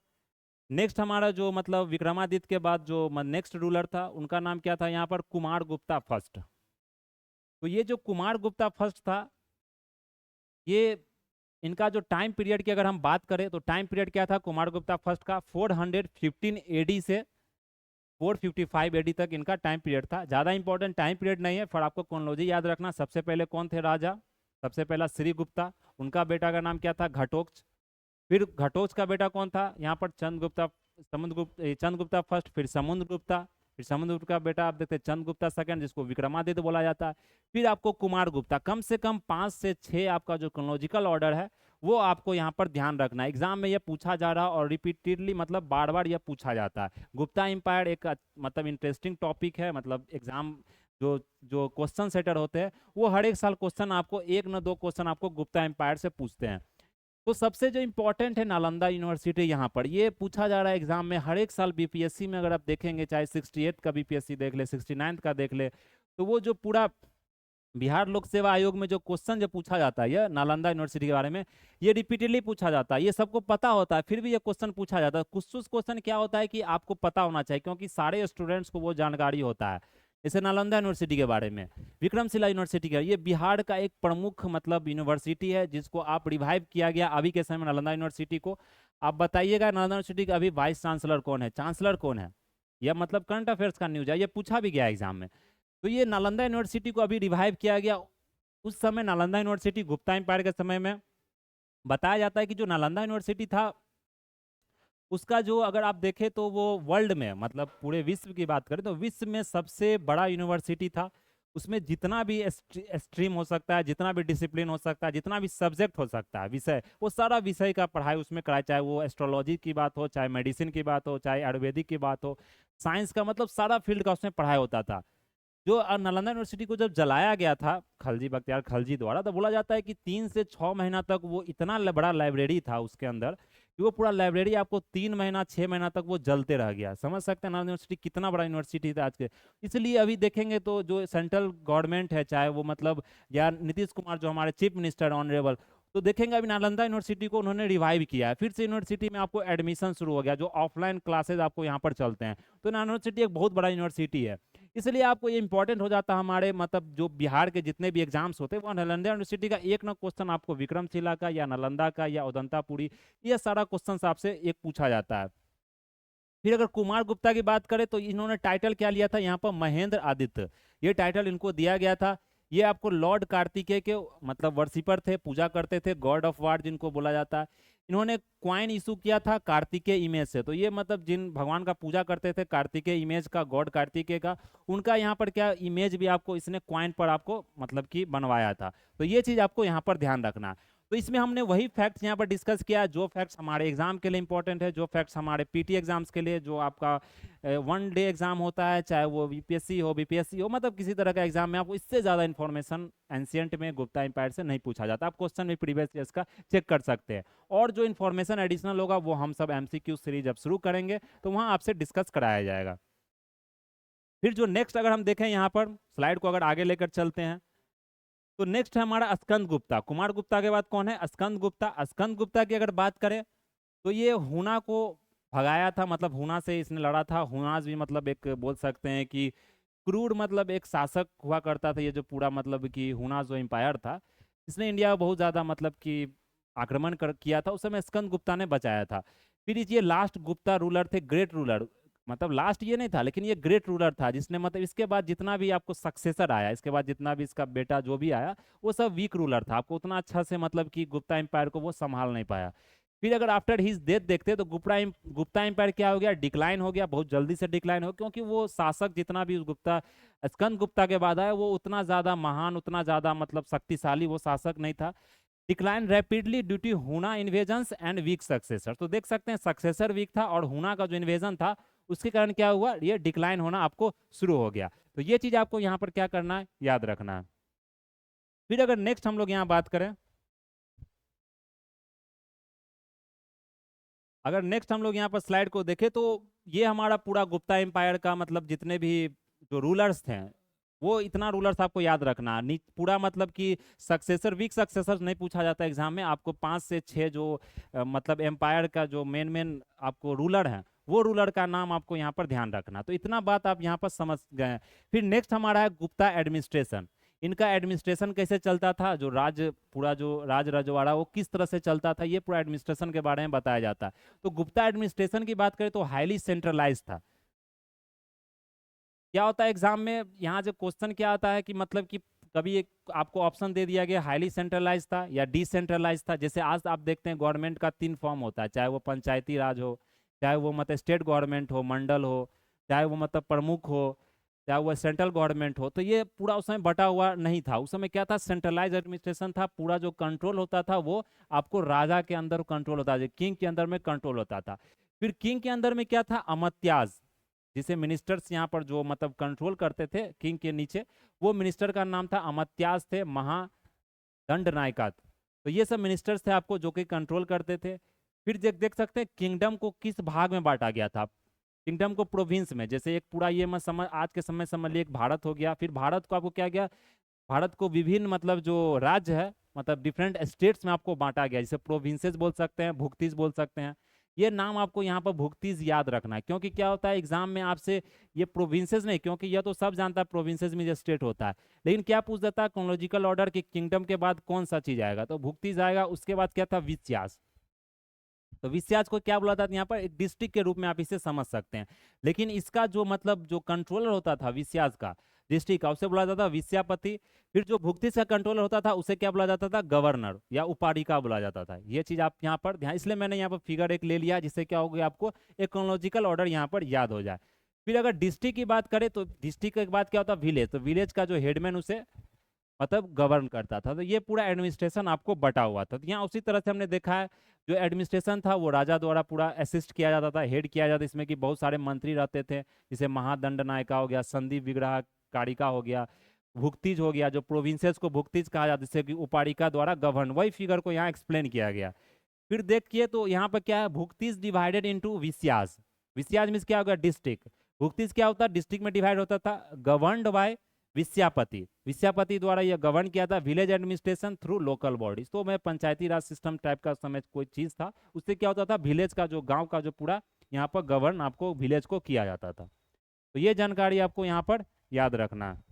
नेक्स्ट हमारा जो मतलब विक्रमादित्य के बाद जो नेक्स्ट रूलर था उनका नाम क्या था, यहाँ पर कुमार गुप्ता फर्स्ट। तो ये जो कुमार गुप्ता फर्स्ट था, ये इनका जो टाइम पीरियड की अगर हम बात करें तो टाइम पीरियड क्या था कुमार गुप्ता फर्स्ट का, 415 एडी से 455 एडी तक इनका टाइम पीरियड था। ज़्यादा इंपॉर्टेंट टाइम पीरियड नहीं है, पर आपको क्रोनोलॉजी याद रखना। सबसे पहले कौन थे राजा, सबसे पहला श्री गुप्ता, उनका बेटा का नाम क्या था घटोत्कच। फिर घटोत्कच का बेटा कौन था, यहाँ पर चंद्रगुप्ता, चंद्रगुप्ता फर्स्ट, फिर समुद्रगुप्ता, फिर समुद्रगुप्त का बेटा आप देखते हैं चंद्रगुप्ता सेकंड, जिसको विक्रमादित्य बोला जाता है। फिर आपको कुमार गुप्ता, कम से कम 5 से 6 आपका जो क्रोनोलॉजिकल ऑर्डर है वो आपको यहाँ पर ध्यान रखना है। एग्जाम में ये पूछा जा रहा और रिपीटेडली मतलब बार बार यह पूछा जाता है। गुप्ता एम्पायर एक मतलब इंटरेस्टिंग टॉपिक है, मतलब एग्जाम जो जो क्वेश्चन सेटर होते हैं वो हर एक साल क्वेश्चन आपको 1 न 2 क्वेश्चन आपको गुप्ता एम्पायर से पूछते हैं। तो सबसे जो इम्पोर्टेंट है नालंदा यूनिवर्सिटी, यहाँ पर ये पूछा जा रहा है एग्जाम में हर एक साल बीपीएससी में। अगर आप देखेंगे चाहे 68 का बीपीएससी देख ले, 69 का देख ले, तो वो जो पूरा बिहार लोक सेवा आयोग में जो क्वेश्चन जो पूछा जाता है, ये नालंदा यूनिवर्सिटी के बारे में ये रिपीटेडली पूछा जाता है। ये सबको पता होता है, फिर भी ये क्वेश्चन पूछा जाता है। कुछ क्वेश्चन क्या होता है कि आपको पता होना चाहिए, क्योंकि सारे स्टूडेंट्स को वो जानकारी होता है। जैसे नालंदा यूनिवर्सिटी के बारे में, विक्रमशिला यूनिवर्सिटी का, ये बिहार का एक प्रमुख मतलब यूनिवर्सिटी है जिसको आप रिवाइव किया गया अभी के समय नालंदा यूनिवर्सिटी को। आप बताइएगा नालंदा यूनिवर्सिटी का अभी वाइस चांसलर कौन है, चांसलर कौन है, यह मतलब करंट अफेयर्स का न्यूज है, ये पूछा भी गया एग्जाम में। तो ये नालंदा यूनिवर्सिटी को अभी रिवाइव किया गया। उस समय नालंदा यूनिवर्सिटी गुप्ता एम्पायर के समय में बताया जाता है कि जो नालंदा यूनिवर्सिटी था उसका जो अगर आप देखें तो वो वर्ल्ड में मतलब पूरे विश्व की बात करें तो विश्व में सबसे बड़ा यूनिवर्सिटी था। उसमें जितना भी स्ट्रीम हो सकता है, जितना भी डिसिप्लिन हो सकता है, जितना भी सब्जेक्ट हो सकता है विषय, वो सारा विषय का पढ़ाई उसमें कराया, चाहे वो एस्ट्रोलॉजी की बात हो, चाहे मेडिसिन की बात हो, चाहे आयुर्वेदिक की बात हो, साइंस का, मतलब सारा फील्ड का उसमें पढ़ाई होता था। जो नालंदा यूनिवर्सिटी को जब जलाया गया था खलजी बख्तियार खलजी द्वारा, तो बोला जाता है कि 3 से 6 महीना तक वो इतना बड़ा लाइब्रेरी था उसके अंदर कि वो पूरा लाइब्रेरी आपको 3 महीना 6 महीना तक वो जलते रह गया। समझ सकते हैं नालंदा यूनिवर्सिटी कितना बड़ा यूनिवर्सिटी था आज के। इसलिए अभी देखेंगे तो जो सेंट्रल गवर्नमेंट है, चाहे वो मतलब या नीतीश कुमार जो हमारे चीफ मिनिस्टर ऑनरेबल, तो देखेंगे अभी नालंदा यूनिवर्सिटी को उन्होंने रिवाइव किया है। फिर से यूनिवर्सिटी में आपको एडमिशन शुरू हो गया, जो ऑफलाइन क्लासेज आपको यहाँ पर चलते हैं। तो नालंदा यूनिवर्सिटी एक बहुत बड़ा यूनिवर्सिटी है, इसलिए आपको ये इंपॉर्टेंट हो जाता है। हमारे मतलब जो बिहार के जितने भी एग्जाम्स होते हैं वो नालंदा यूनिवर्सिटी का एक ना क्वेश्चन आपको विक्रमशिला का या नालंदा का या उदंतापुरी, ये सारा क्वेश्चन आपसे एक पूछा जाता है। फिर अगर कुमार गुप्ता की बात करें तो इन्होंने टाइटल क्या लिया था, यहाँ पर महेंद्र आदित्य, ये टाइटल इनको दिया गया था। ये आपको लॉर्ड कार्तिकेय के मतलब वर्शिपर थे, पूजा करते थे, गॉड ऑफ वार जिनको बोला जाता है। इन्होंने क्वाइन इशू किया था कार्तिकेय इमेज से, तो ये मतलब जिन भगवान का पूजा करते थे कार्तिकेय इमेज का, गॉड कार्तिकेय का, उनका यहाँ पर क्या इमेज भी आपको इसने क्वाइन पर आपको मतलब कि बनवाया था। तो ये चीज आपको यहाँ पर ध्यान रखना। तो इसमें हमने वही फैक्ट्स यहाँ पर डिस्कस किया जो फैक्ट्स हमारे एग्जाम के लिए इंपॉर्टेंट है, जो फैक्ट्स हमारे पीटी एग्जाम्स के लिए, जो आपका 1 डे एग्जाम होता है, चाहे वो यूपीएससी हो बीपीएससी हो, मतलब किसी तरह का एग्जाम में आपको इससे ज़्यादा इन्फॉर्मेशन एंशियंट में गुप्ता एम्पायर से नहीं पूछा जाता। आप क्वेश्चन भी प्रीवियस ईयर्स का चेक कर सकते हैं, और जो इन्फॉर्मेशन एडिशनल होगा वो हम सब एमसीक्यू सीरीज जब शुरू करेंगे तो वहाँ आपसे डिस्कस कराया जाएगा। फिर जो नेक्स्ट अगर हम देखें यहाँ पर स्लाइड को अगर आगे लेकर चलते हैं तो नेक्स्ट है हमारा स्कंद गुप्ता। कुमार गुप्ता के बाद कौन है, स्कंद गुप्ता। स्कंद गुप्ता की अगर बात करें तो ये हुना को भगाया था, मतलब हुना से इसने लड़ा था। हुनाज भी मतलब एक बोल सकते हैं कि क्रूर मतलब एक शासक हुआ करता था, ये जो पूरा मतलब कि हुना जो एम्पायर था, इसने इंडिया को बहुत ज़्यादा मतलब कि आक्रमण किया था। उस समय स्कंद गुप्ता ने बचाया था। फिर ये लास्ट गुप्ता रूलर थे, ग्रेट रूलर, मतलब लास्ट ये नहीं था लेकिन ये ग्रेट रूलर था, जिसने मतलब इसके बाद जितना भी आपको सक्सेसर आया, इसके बाद जितना भी इसका बेटा जो भी आया, वो सब वीक रूलर था, आपको उतना अच्छा से मतलब कि गुप्ता एम्पायर को वो संभाल नहीं पाया। फिर अगर आफ्टर हिज डेथ देखते तो गुप्ता एम्पायर क्या हो गया, डिक्लाइन हो गया, बहुत जल्दी से डिक्लाइन हो, क्योंकि वो शासक जितना भी उस गुप्ता स्कंद गुप्ता के बाद आया वो उतना ज्यादा महान, उतना ज्यादा मतलब शक्तिशाली वो शासक नहीं था। डिक्लाइन रैपिडली ड्यू टू हुना इन्वेजन्स एंड वीक सक्सेसर। तो देख सकते हैं सक्सेसर वीक था और हुना का जो इन्वेजन था उसके कारण क्या हुआ, ये डिक्लाइन होना आपको शुरू हो गया। तो ये चीज आपको यहाँ पर क्या करना है, याद रखना है। फिर अगर नेक्स्ट हम लोग यहाँ बात करें, अगर नेक्स्ट हम लोग यहाँ पर स्लाइड को देखें तो ये हमारा पूरा गुप्ता एम्पायर का मतलब जितने भी जो रूलर्स थे, वो इतना रूलर्स आपको याद रखना पूरा मतलब कि सक्सेसर वीक सक्सेसर नहीं पूछा जाता एग्जाम में, आपको 5 से 6 जो मतलब एम्पायर का जो मेन मेन आपको रूलर हैं, वो रूलर का नाम आपको यहाँ पर ध्यान रखना। तो इतना बात आप यहाँ पर समझ गए। फिर नेक्स्ट हमारा है गुप्ता एडमिनिस्ट्रेशन। इनका एडमिनिस्ट्रेशन कैसे चलता था, जो पूरा जो राज रजवाड़ा वो किस तरह से चलता था, ये पूरा एडमिनिस्ट्रेशन के बारे में बताया जाता है। तो गुप्ता एडमिनिस्ट्रेशन की बात करें तो हाईली सेंट्रलाइज था। क्या होता है एग्जाम में, यहाँ जो क्वेश्चन क्या आता है कि मतलब कि कभी एक आपको ऑप्शन दे दिया गया हाईली सेंट्रलाइज था या डिसेंट्रलाइज था। जैसे आज आप देखते हैं गवर्नमेंट का 3 फॉर्म होता है, चाहे वो पंचायती राज हो, चाहे वो मतलब स्टेट गवर्नमेंट हो, मंडल हो, चाहे वो मतलब प्रमुख हो, चाहे वो सेंट्रल गवर्नमेंट हो। तो ये पूरा उस समय बटा हुआ नहीं था, उस समय क्या था, सेंट्रलाइज एडमिनिस्ट्रेशन था। पूरा जो कंट्रोल होता था वो आपको राजा के अंदर कंट्रोल होता था, किंग के अंदर में कंट्रोल होता था। फिर किंग के अंदर में क्या था, अमात्याज, जिसे मिनिस्टर्स यहाँ पर जो मतलब कंट्रोल करते थे किंग के नीचे, वो मिनिस्टर का नाम था अमात्यास थे, महादंड नायका। तो ये सब मिनिस्टर्स थे आपको जो कि कंट्रोल करते थे। फिर देख सकते हैं किंगडम को किस भाग में बांटा गया था, किंगडम को प्रोविंस में। जैसे एक पूरा ये मत समझ, आज के समय समझ लिए एक भारत हो गया, फिर भारत को आपको क्या गया, भारत को विभिन्न मतलब जो राज्य है, मतलब डिफरेंट स्टेट्स में आपको बांटा गया, जैसे प्रोविंसेस बोल सकते हैं, भुक्तीस बोल सकते हैं। ये नाम आपको यहाँ पर भुक्तीस याद रखना है, क्योंकि क्या होता है एग्जाम में आपसे ये प्रोविंसेस नहीं, क्योंकि यह तो सब जानता है प्रोविंसेस में जो स्टेट होता है, लेकिन क्या पूछ देता है क्रोनोलॉजिकल ऑर्डर की किंगडम के बाद कौन सा चीज आएगा, तो भुक्तीस आएगा। उसके बाद क्या था, विस्यास। तो विस्याज को क्या बोला था, यहाँ पर एक डिस्ट्रिक्ट के रूप में आप इसे समझ सकते हैं, लेकिन इसका जो मतलब जो कंट्रोलर होता था विस्याज का डिस्ट्रिक्ट का, उसे बोला जाता था विस्यापति। फिर जो भुक्तिस का कंट्रोलर होता था उसे क्या बोला जाता था, गवर्नर या उपाधिका बोला जाता था। ये चीज आप यहाँ पर ध्यान, इसलिए मैंने यहाँ पर फिगर एक ले लिया, जिससे क्या हो गया आपको एक क्रोनोलॉजिकल ऑर्डर यहाँ पर याद हो जाए। फिर अगर डिस्ट्रिक्ट की बात करें तो डिस्ट्रिक्ट के बाद क्या होता है, विलेज। तो विलेज का जो हेडमैन उसे मतलब गवर्न करता था। तो ये पूरा एडमिनिस्ट्रेशन आपको बटा हुआ था। तो यहाँ उसी तरह से हमने देखा है जो एडमिनिस्ट्रेशन था वो राजा द्वारा पूरा असिस्ट किया जाता था, हेड किया जाता था। इसमें कि बहुत सारे मंत्री रहते थे, जैसे महादंड नायका हो गया, संदीप विग्रह कारिका हो गया, भुक्तिज हो गया, जो प्रोविंसेस को भुक्तिज कहा जाता है, जिससे कि उपाधिका द्वारा गवर्न, वही फिगर को यहाँ एक्सप्लेन किया गया। फिर देखिए तो यहाँ पर क्या है, भुक्तिज डिवाइडेड इंटू विस्याज। विस्याज मीन्स क्या हो गया, डिस्ट्रिक्ट। भुक्तिज क्या होता है, डिस्ट्रिक्ट में डिवाइड होता था, गवर्नड बाय विस्यापति। विस्यापति द्वारा यह गवर्न किया था, village administration through local bodies. तो मैं पंचायती राज सिस्टम टाइप का समय कोई चीज था, उससे क्या होता था, विलेज का जो गांव का जो पूरा यहाँ पर गवर्न आपको विलेज को किया जाता था। तो ये जानकारी आपको यहाँ पर याद रखना है।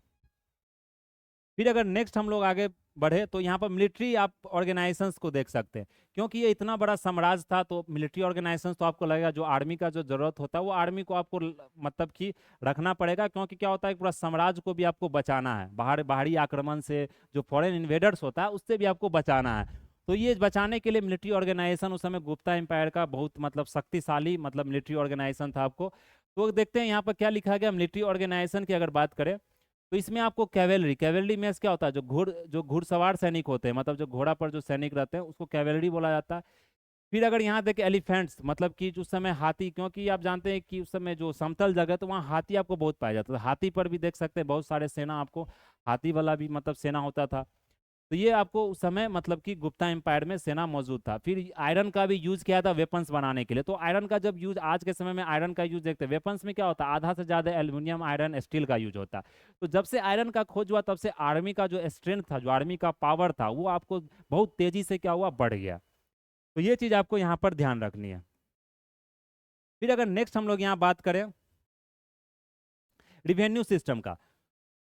फिर अगर नेक्स्ट हम लोग आगे बढ़े तो यहाँ पर मिलिट्री आप ऑर्गेनाइजेशंस को देख सकते हैं, क्योंकि ये इतना बड़ा साम्राज्य था। तो मिलिट्री ऑर्गेनाइजेशंस तो आपको लगेगा जो आर्मी का जो जरूरत होता है वो आर्मी को आपको मतलब कि रखना पड़ेगा, क्योंकि क्या होता है पूरा साम्राज्य को भी आपको बचाना है, बाहरी आक्रमण से, जो फॉरेन इन्वेडर्स होता है उससे भी आपको बचाना है। तो ये बचाने के लिए मिलिट्री ऑर्गेनाइजेशन उस समय गुप्ता एम्पायर का बहुत मतलब शक्तिशाली मतलब मिलिट्री ऑर्गेनाइजेशन था आपको। तो देखते हैं यहाँ पर क्या लिखा गया मिलिट्री ऑर्गेनाइजेशन की अगर बात करें तो इसमें आपको कैवेलरी में क्या होता है, जो घुड़सवार सैनिक होते हैं, मतलब जो घोड़ा पर जो सैनिक रहते हैं उसको कैवेलरी बोला जाता है। फिर अगर यहाँ देखें एलिफेंट्स, मतलब कि उस समय हाथी, क्योंकि आप जानते हैं कि उस समय जो समतल जगह तो वहाँ हाथी आपको बहुत पाया जाता था। हाथी पर भी देख सकते हैं बहुत सारे सेना आपको, हाथी वाला भी मतलब सेना होता था। तो ये आपको उस समय मतलब कि गुप्ता एम्पायर में सेना मौजूद था। फिर आयरन का भी यूज किया था वेपन्स बनाने के लिए। तो आयरन का जब यूज आज के समय में आयरन का यूज देखते हैं, वेपन्स में क्या होता है आधा से ज्यादा एल्यूमिनियम आयरन स्टील का यूज होता है। तो जब से आयरन का खोज हुआ तब से आर्मी का जो स्ट्रेंथ था, जो आर्मी का पावर था, वो आपको बहुत तेजी से क्या हुआ, बढ़ गया। तो ये चीज आपको यहाँ पर ध्यान रखनी है। फिर अगर नेक्स्ट हम लोग यहाँ बात करें रिवेन्यू सिस्टम का,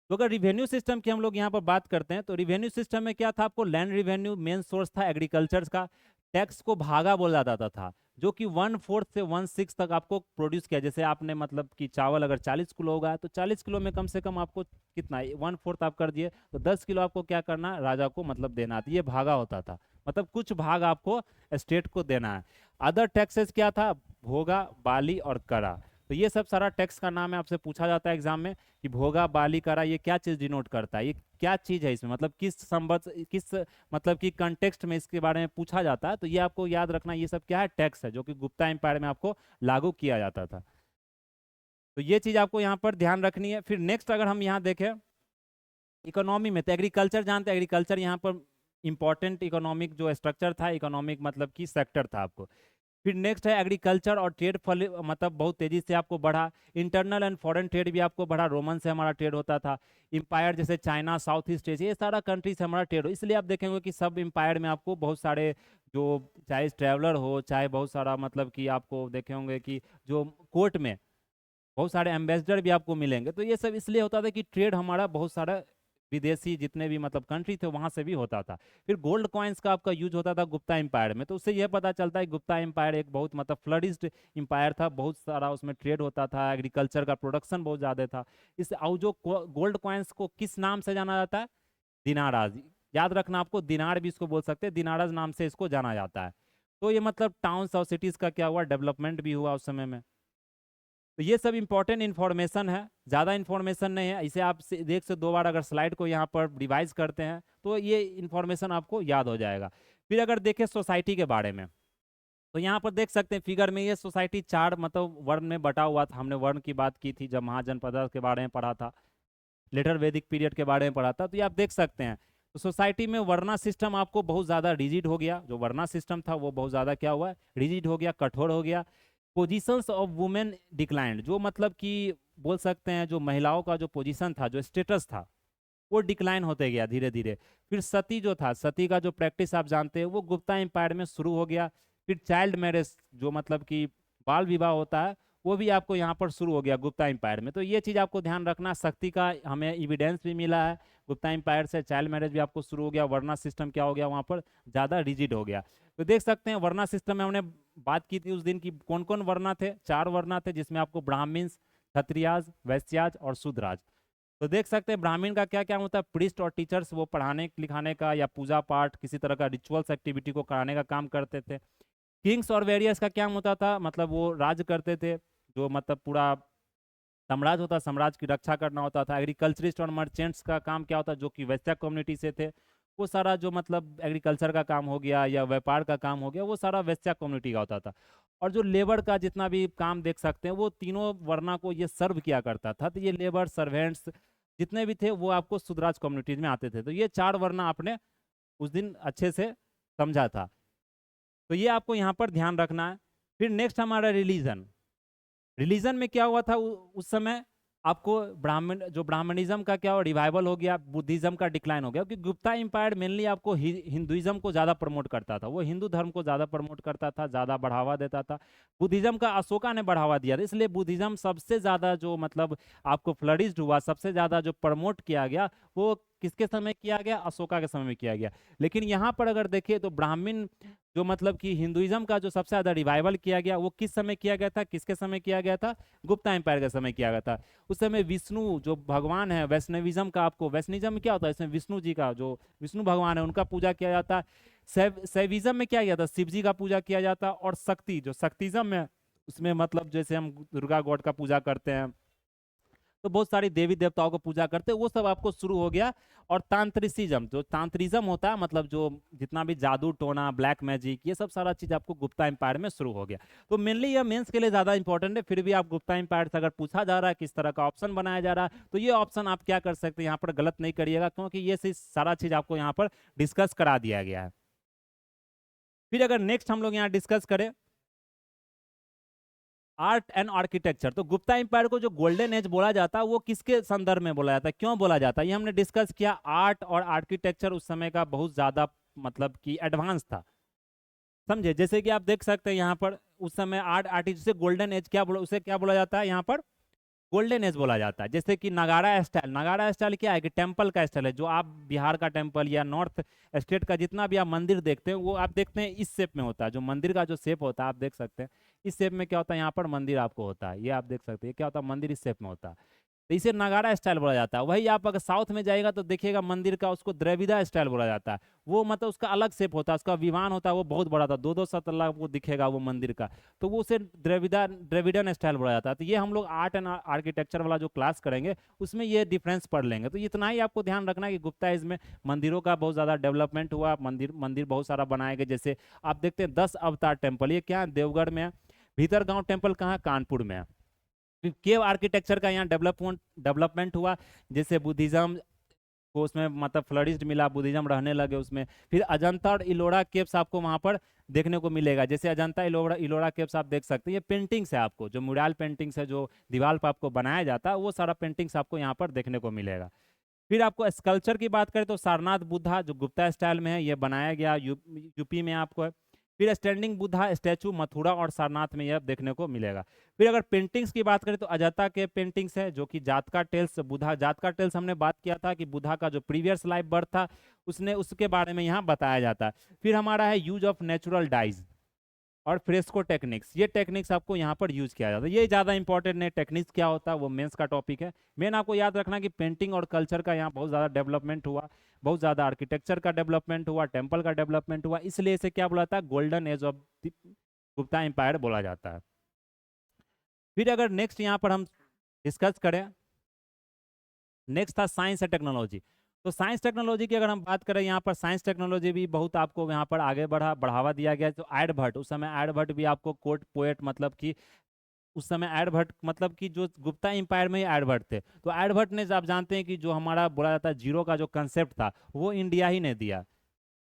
तो अगर रिवेन्यू सिस्टम की हम लोग यहाँ पर बात करते हैं तो रिवेन्यू सिस्टम में क्या था, आपको लैंड रिवेन्यू मेन सोर्स था एग्रीकल्चर का। टैक्स को भागा बोला जाता था, जो कि 1/4 से 1/6 तक आपको प्रोड्यूस किया। जैसे आपने मतलब कि चावल अगर 40 किलो होगा तो 40 किलो में कम से कम आपको कितना 1/4 आप कर दिए तो 10 किलो आपको क्या करना, राजा को मतलब देना था। ये भागा होता था, मतलब कुछ भाग आपको स्टेट को देना है। अदर टैक्सेस क्या था, भोगा, बाली और करा। तो ये सब सारा टैक्स का नाम है, आपसे पूछा जाता है एग्जाम में कि भोगा, बाली, करा ये क्या चीज डिनोट करता है, ये क्या चीज है इसमें, मतलब किस संबंध, किस मतलब कि कंटेक्स्ट में इसके बारे में पूछा जाता है। तो ये आपको याद रखना, ये सब क्या है, टैक्स है, जो कि गुप्ता एम्पायर में आपको लागू किया जाता था। तो ये चीज आपको यहाँ पर ध्यान रखनी है। फिर नेक्स्ट अगर हम यहाँ देखें इकोनॉमी में, तो एग्रीकल्चर जानते हैं, एग्रीकल्चर यहाँ पर इंपॉर्टेंट इकोनॉमिक जो स्ट्रक्चर था, इकोनॉमिक मतलब की सेक्टर था आपको। फिर नेक्स्ट है एग्रीकल्चर और ट्रेड फल, मतलब बहुत तेजी से आपको बढ़ा। इंटरनल एंड फॉरेन ट्रेड भी आपको बढ़ा, रोमन से हमारा ट्रेड होता था। इंपायर जैसे चाइना, साउथ ईस्ट एशिया, ये सारा कंट्री से हमारा ट्रेड हो। इसलिए आप देखेंगे कि सब इंपायर में आपको बहुत सारे जो, चाहे ट्रैवलर हो, चाहे बहुत सारा मतलब कि आपको देखे होंगे कि जो कोर्ट में बहुत सारे एम्बेसडर भी आपको मिलेंगे। तो ये सब इसलिए होता था कि ट्रेड हमारा बहुत सारा विदेशी जितने भी मतलब कंट्री थे वहां से भी होता था। फिर गोल्ड कॉइन्स का आपका यूज होता था गुप्ता एम्पायर में। तो उससे यह पता चलता है गुप्ता एम्पायर एक बहुत मतलब फ्लरिश्ड एम्पायर था, बहुत सारा उसमें ट्रेड होता था, एग्रीकल्चर का प्रोडक्शन बहुत ज़्यादा था। इस और जो गोल्ड कॉइन्स को किस नाम से जाना जाता है, दिनाराज। याद रखना आपको, दिनार भी इसको बोल सकते हैं, दिनाराज नाम से इसको जाना जाता है। तो ये मतलब टाउन्स और सिटीज़ का क्या हुआ, डेवलपमेंट भी हुआ उस समय में। तो ये सब इंपॉर्टेंट इन्फॉर्मेशन है, ज़्यादा इन्फॉर्मेशन नहीं है। इसे आप देख से 2 बार अगर स्लाइड को यहाँ पर रिवाइज करते हैं तो ये इन्फॉर्मेशन आपको याद हो जाएगा। फिर अगर देखें सोसाइटी के बारे में, तो यहाँ पर देख सकते हैं फिगर में, ये सोसाइटी 4 मतलब वर्ण में बटा हुआ था। हमने वर्ण की बात की थी जब महाजनपद के बारे में पढ़ा था, लेटर वैदिक पीरियड के बारे में पढ़ा था। तो ये आप देख सकते हैं, तो सोसाइटी में वर्णा सिस्टम आपको बहुत ज़्यादा रिजिड हो गया। जो वर्णा सिस्टम था वो बहुत ज़्यादा क्या हुआ, रिजिड हो गया, कठोर हो गया। पोजीशंस ऑफ वुमेन डिक्लाइंड, जो मतलब कि बोल सकते हैं जो महिलाओं का जो पोजीशन था, जो स्टेटस था, वो डिक्लाइन होते गया धीरे धीरे। फिर सती जो था, सती का जो प्रैक्टिस आप जानते हैं वो गुप्ता एम्पायर में शुरू हो गया। फिर चाइल्ड मैरिज, जो मतलब कि बाल विवाह होता है, वो भी आपको यहाँ पर शुरू हो गया गुप्ता एम्पायर में। तो ये चीज़ आपको ध्यान रखना, शक्ति का हमें एविडेंस भी मिला है गुप्ता एम्पायर से। चाइल्ड मैरिज भी आपको शुरू हो गया, वर्ना सिस्टम क्या हो गया वहाँ पर, ज़्यादा रिजिड हो गया। तो देख सकते हैं वर्ना सिस्टम में हमने बात की थी उस दिन की कौन कौन वर्ना थे, 4 वर्ना थे, जिसमें आपको ब्राह्मण्स, क्षत्रियाज, वैश्याज और शूद्राज। तो देख सकते हैं ब्राह्मण का क्या क्या होता है, प्रिस्ट और टीचर्स, वो पढ़ाने लिखाने का या पूजा पाठ किसी तरह का रिचुअल्स एक्टिविटी को कराने का काम करते थे। किंग्स और वेरियर्स का क्या होता था, मतलब वो राज करते थे, जो मतलब पूरा साम्राज्य होता, साम्राज्य की रक्षा करना होता था। एग्रीकल्चरिस्ट और मर्चेंट्स का काम क्या होता, जो कि वैश्य कम्युनिटी से थे, वो सारा जो मतलब एग्रीकल्चर का काम हो गया या व्यापार का काम हो गया, वो सारा वैश्य कम्युनिटी का होता था। और जो लेबर का जितना भी काम देख सकते हैं, वो तीनों वर्णा को ये सर्व किया करता था। तो ये लेबर सर्वेंट्स जितने भी थे वो आपको शूद्राज कम्युनिटीज में आते थे। तो ये 4 वर्णा आपने उस दिन अच्छे से समझा था, तो ये आपको यहाँ पर ध्यान रखना है। फिर नेक्स्ट हमारा रिलीजन। रिलीजन में क्या हुआ था उस समय, आपको ब्राह्मण, जो ब्राह्मणिज्म का क्या हुआ, रिवाइवल हो गया, बुद्धिज्म का डिक्लाइन हो गया। क्योंकि गुप्ता एम्पायर मेनली आपको हिंदुइज्म को ज़्यादा प्रमोट करता था, वो हिंदू धर्म को ज़्यादा प्रमोट करता था, ज़्यादा बढ़ावा देता था। बुद्धिज्म का अशोका ने बढ़ावा दिया था, इसलिए बुद्धिज्म सबसे ज़्यादा जो मतलब आपको फ्लरिश्ड हुआ, सबसे ज़्यादा जो प्रमोट किया गया, वो किसके समय किया गया, अशोका के समय में किया गया। लेकिन यहाँ पर अगर देखिए तो ब्राह्मण जो मतलब कि हिंदुइज्म का जो सबसे ज़्यादा रिवाइवल किया गया, वो किस समय किया गया था, किसके समय किया गया था, गुप्ता एम्पायर के समय किया गया था। उस समय विष्णु जो भगवान है, वैष्णविज्म का, आपको वैष्णविज्म में क्या होता है, इसमें विष्णु जी का, जो विष्णु भगवान है उनका पूजा किया जाता है। शैविज्म में क्या किया जाता, शिव जी का पूजा किया जाता। और शक्ति, जो शक्तिज्म है, उसमें मतलब जैसे हम दुर्गा गॉड का पूजा करते हैं, तो बहुत सारी देवी देवताओं को पूजा करते हैं, वो सब आपको शुरू हो गया। और तांत्रिसिज्म, जो तांत्रिज्म होता है, मतलब जो जितना भी जादू टोना, ब्लैक मैजिक, ये सब सारा चीज आपको गुप्ता एम्पायर में शुरू हो गया। तो मेनली ये मेंस के लिए ज्यादा इंपॉर्टेंट है, फिर भी आप गुप्ता एम्पायर से अगर पूछा जा रहा है किस तरह का ऑप्शन बनाया जा रहा है, तो ये ऑप्शन आप क्या कर सकते हैं, यहाँ पर गलत नहीं करिएगा, क्योंकि ये सारा चीज आपको यहाँ पर डिस्कस करा दिया गया है। फिर अगर नेक्स्ट हम लोग यहाँ डिस्कस करें आर्ट एंड आर्किटेक्चर, तो गुप्ता एम्पायर को जो गोल्डन एज बोला जाता है वो किसके संदर्भ में बोला जाता है, क्यों बोला जाता है, ये हमने डिस्कस किया। आर्ट और आर्किटेक्चर उस समय का बहुत ज्यादा मतलब कि एडवांस था, समझे। जैसे कि आप देख सकते हैं यहाँ पर उस समय आर्ट आर्टिस्ट से गोल्डन एज क्या बोला, उसे क्या बोला जाता है यहाँ पर, गोल्डन एज बोला जाता है। जैसे कि नगाड़ा स्टाइल क्या है कि टेम्पल का स्टाइल है, जो आप बिहार का टेम्पल या नॉर्थ स्टेट का जितना भी आप मंदिर देखते हैं वो आप देखते हैं इस शेप में होता है। जो मंदिर का जो शेप होता है आप देख सकते हैं इस शेप में क्या होता है, यहाँ पर मंदिर आपको होता है, ये आप देख सकते हैं क्या होता है, मंदिर इस शेप में होता है, तो इसे नगाड़ा स्टाइल बोला जाता है। वही आप अगर साउथ में जाएगा तो देखिएगा मंदिर का उसको द्रविड़ा स्टाइल बोला जाता है। वो मतलब उसका अलग शेप होता है, उसका विमान होता है, वो बहुत बड़ा था, दो दो सतल्ला वो दिखेगा वो मंदिर का, तो वो उसे द्रविड़न स्टाइल बोला जाता है। तो ये हम लोग आर्ट एंड आर्किटेक्चर वाला जो क्लास करेंगे उसमें ये डिफरेंस पढ़ लेंगे। तो इतना ही आपको ध्यान रखना है कि गुप्ता एज में मंदिरों का बहुत ज़्यादा डेवलपमेंट हुआ, मंदिर मंदिर बहुत सारा बनाए गए। जैसे आप देखते हैं 10 अवतार टेम्पल, ये क्या है, देवगढ़ में है। भीतर गांव टेम्पल कहाँ है, कानपुर में है। केव आर्किटेक्चर का यहाँ डेवलपमेंट हुआ, जैसे बुद्धिज्म को उसमें मतलब फ्लरिश्ड मिला, बुद्धिज्म रहने लगे उसमें। फिर अजंता और इलोरा केव्स आपको वहाँ पर देखने को मिलेगा। जैसे अजंता इलोरा इलोरा केव्स आप देख सकते हैं, ये पेंटिंग्स है, आपको जो म्यूरल पेंटिंग्स है जो दीवार पर आपको बनाया जाता है वो सारा पेंटिंग्स आपको यहाँ पर देखने को मिलेगा। फिर आपको स्कल्पचर की बात करें तो सारनाथ बुद्धा जो गुप्ता स्टाइल में है ये बनाया गया, यूपी में आपको है। फिर स्टैंडिंग बुद्धा स्टैचू मथुरा और सारनाथ में यह देखने को मिलेगा। फिर अगर पेंटिंग्स की बात करें तो अजंता के पेंटिंग्स है, जो कि जातका टेल्स बुद्धा, जातका टेल्स हमने बात किया था कि बुद्धा का जो प्रीवियस लाइफ बर्थ था उसने उसके बारे में यहाँ बताया जाता है। फिर हमारा है यूज ऑफ नेचुरल डाइज और फ्रेस्को टेक्निक्स, ये टेक्निक्स आपको यहाँ पर यूज किया जाता है। ये ज़्यादा इंपॉर्टेंट नहीं, टेक्निक्स क्या होता है वो मेंस का टॉपिक है। मेन आपको याद रखना कि पेंटिंग और कल्चर का यहाँ बहुत ज़्यादा डेवलपमेंट हुआ, बहुत ज़्यादा आर्किटेक्चर का डेवलपमेंट हुआ, टेम्पल का डेवलपमेंट हुआ, इसलिए इसे क्या बोला जाता है, golden age of Gupta empire बोला जाता है। फिर अगर नेक्स्ट यहाँ पर हम डिस्कस करें, नेक्स्ट था साइंस एंड टेक्नोलॉजी। तो साइंस टेक्नोलॉजी की अगर हम बात करें, यहाँ पर साइंस टेक्नोलॉजी भी बहुत आपको यहाँ पर आगे बढ़ावा दिया गया। तो आर्यभट्ट, उस समय आर्यभट्ट भी आपको कोर्ट पोएट, मतलब कि उस समय आर्यभट्ट मतलब कि जो गुप्ता एम्पायर में ही आर्यभट्ट थे। तो आर्यभट्ट ने, आप जानते हैं कि जो हमारा बोला जाता है जीरो का जो कंसेप्ट था वो इंडिया ही ने दिया।